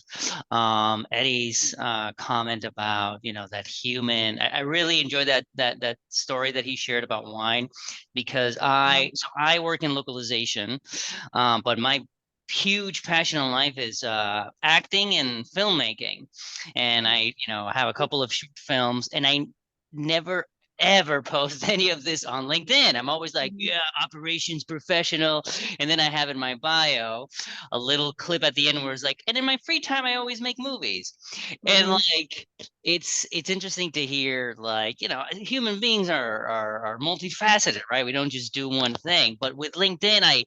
Eddie's comment about that human. I really enjoyed that story that he shared about wine, because I work in localization, but my huge passion in life is acting and filmmaking, and I have a couple of short films, and I never ever post any of this on LinkedIn. I'm always like, yeah, operations professional. And then I have in my bio a little clip at the end where it's like, and in my free time, I always make movies. And like, it's interesting to hear, like, human beings are multifaceted, right? We don't just do one thing. But with LinkedIn,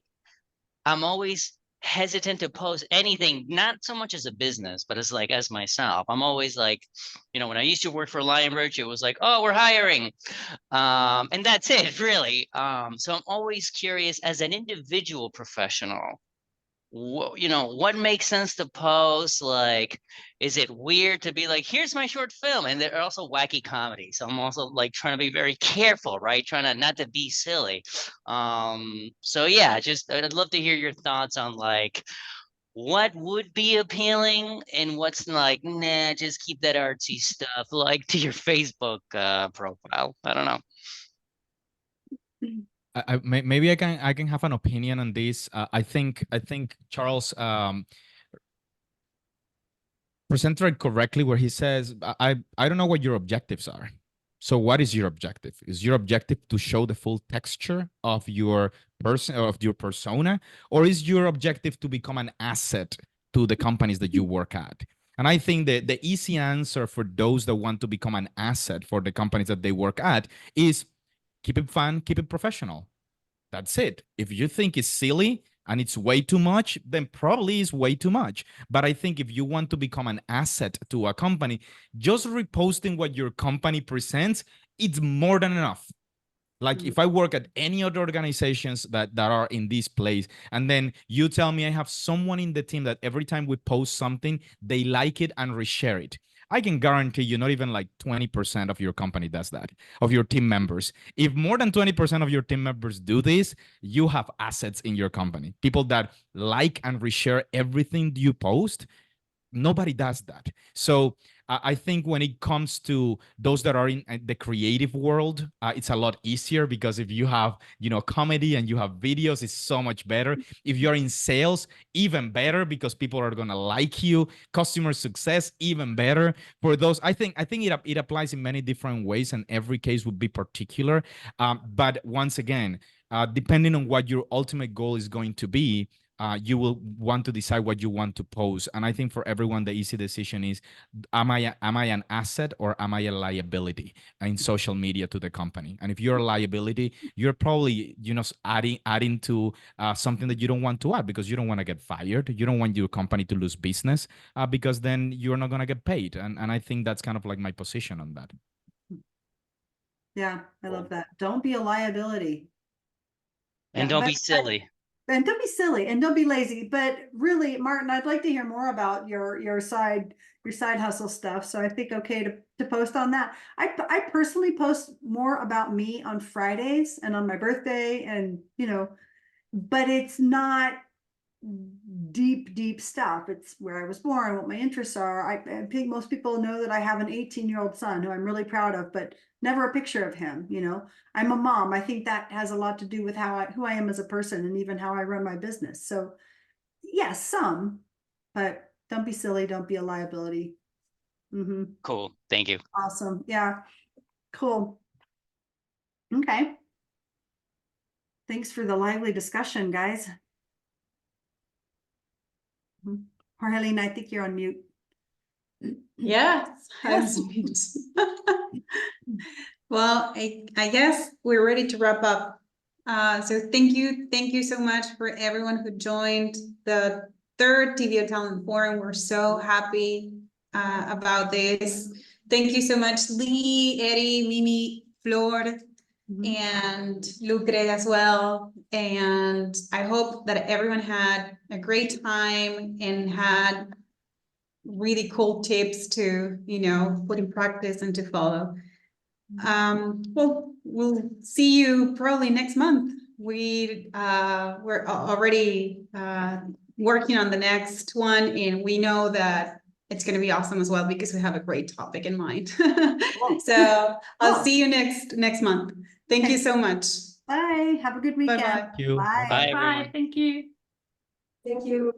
I'm always hesitant to post anything, not so much as a business, but as myself. I'm always like, when I used to work for Lionbridge, it was like, oh, we're hiring. And that's it, really. So I'm always curious as an individual professional, what makes sense to post? Like, is it weird to be like, here's my short film? And they're also wacky comedies. So I'm also like trying to be very careful, right? Trying to not to be silly. So yeah, I'd love to hear your thoughts on like, what would be appealing and what's like, nah, just keep that artsy stuff like to your Facebook profile. I don't know. Maybe I can have an opinion on this. I think Charles presented it correctly where he says, I don't know what your objectives are. So what is your objective? Is your objective to show the full texture of your persona, or is your objective to become an asset to the companies that you work at? And I think that the easy answer for those that want to become an asset for the companies that they work at is keep it fun, keep it professional. That's it. If you think it's silly, and it's way too much, then probably it's way too much. But I think if you want to become an asset to a company, just reposting what your company presents, it's more than enough. Like if I work at any other organizations that are in this place, and then you tell me I have someone in the team that every time we post something, they like it and reshare it. I can guarantee you not even like 20% of your company does that, of your team members. If more than 20% of your team members do this, you have assets in your company. People that like and reshare everything you post. Nobody does that. So I think when it comes to those that are in the creative world, it's a lot easier, because if you have, comedy and you have videos, it's so much better. If you're in sales, even better, because people are going to like you. Customer success, even better. For those, I think it applies in many different ways, and every case would be particular. But once again, depending on what your ultimate goal is going to be, you will want to decide what you want to post. And I think for everyone, the easy decision is, am I an asset or am I a liability in social media to the company? And if you're a liability, you're probably, adding to something that you don't want to add, because you don't want to get fired. You don't want your company to lose business, because then you're not going to get paid. And I think that's kind of like my position on that. Yeah, I love that. Don't be a liability. And don't be silly. And don't be silly, and don't be lazy. But really, Martin, I'd like to hear more about your side hustle stuff. So I think okay to post on that. I personally post more about me on Fridays and on my birthday, and but it's not deep stuff. It's where I was born, what my interests are. I think most people know that I have an 18-year-old son who I'm really proud of, but never a picture of him. I'm a mom. I think that has a lot to do with who I am as a person, and even how I run my business. So yes, some, but don't be silly. Don't be a liability. Cool. Thank you. Awesome. Yeah. Cool. Okay. Thanks for the lively discussion, guys. 𝗤𝗏, I think you're on mute. Yes, I was mute. Well, I guess we're ready to wrap up. So thank you so much for everyone who joined the third TBO Talent Forum. We're so happy about this. Thank you so much, Lee, Eddie, Mimi, Flor, and Lucre as well. And I hope that everyone had a great time and had really cool tips to, put in practice and to follow. Well, we'll see you probably next month. We're already working on the next one, and we know that it's going to be awesome as well, because we have a great topic in mind. So I'll see you next month. Thank you so much. Bye. Have a good weekend. Bye-bye. Bye. Bye, everyone. Bye. Thank you. Thank you.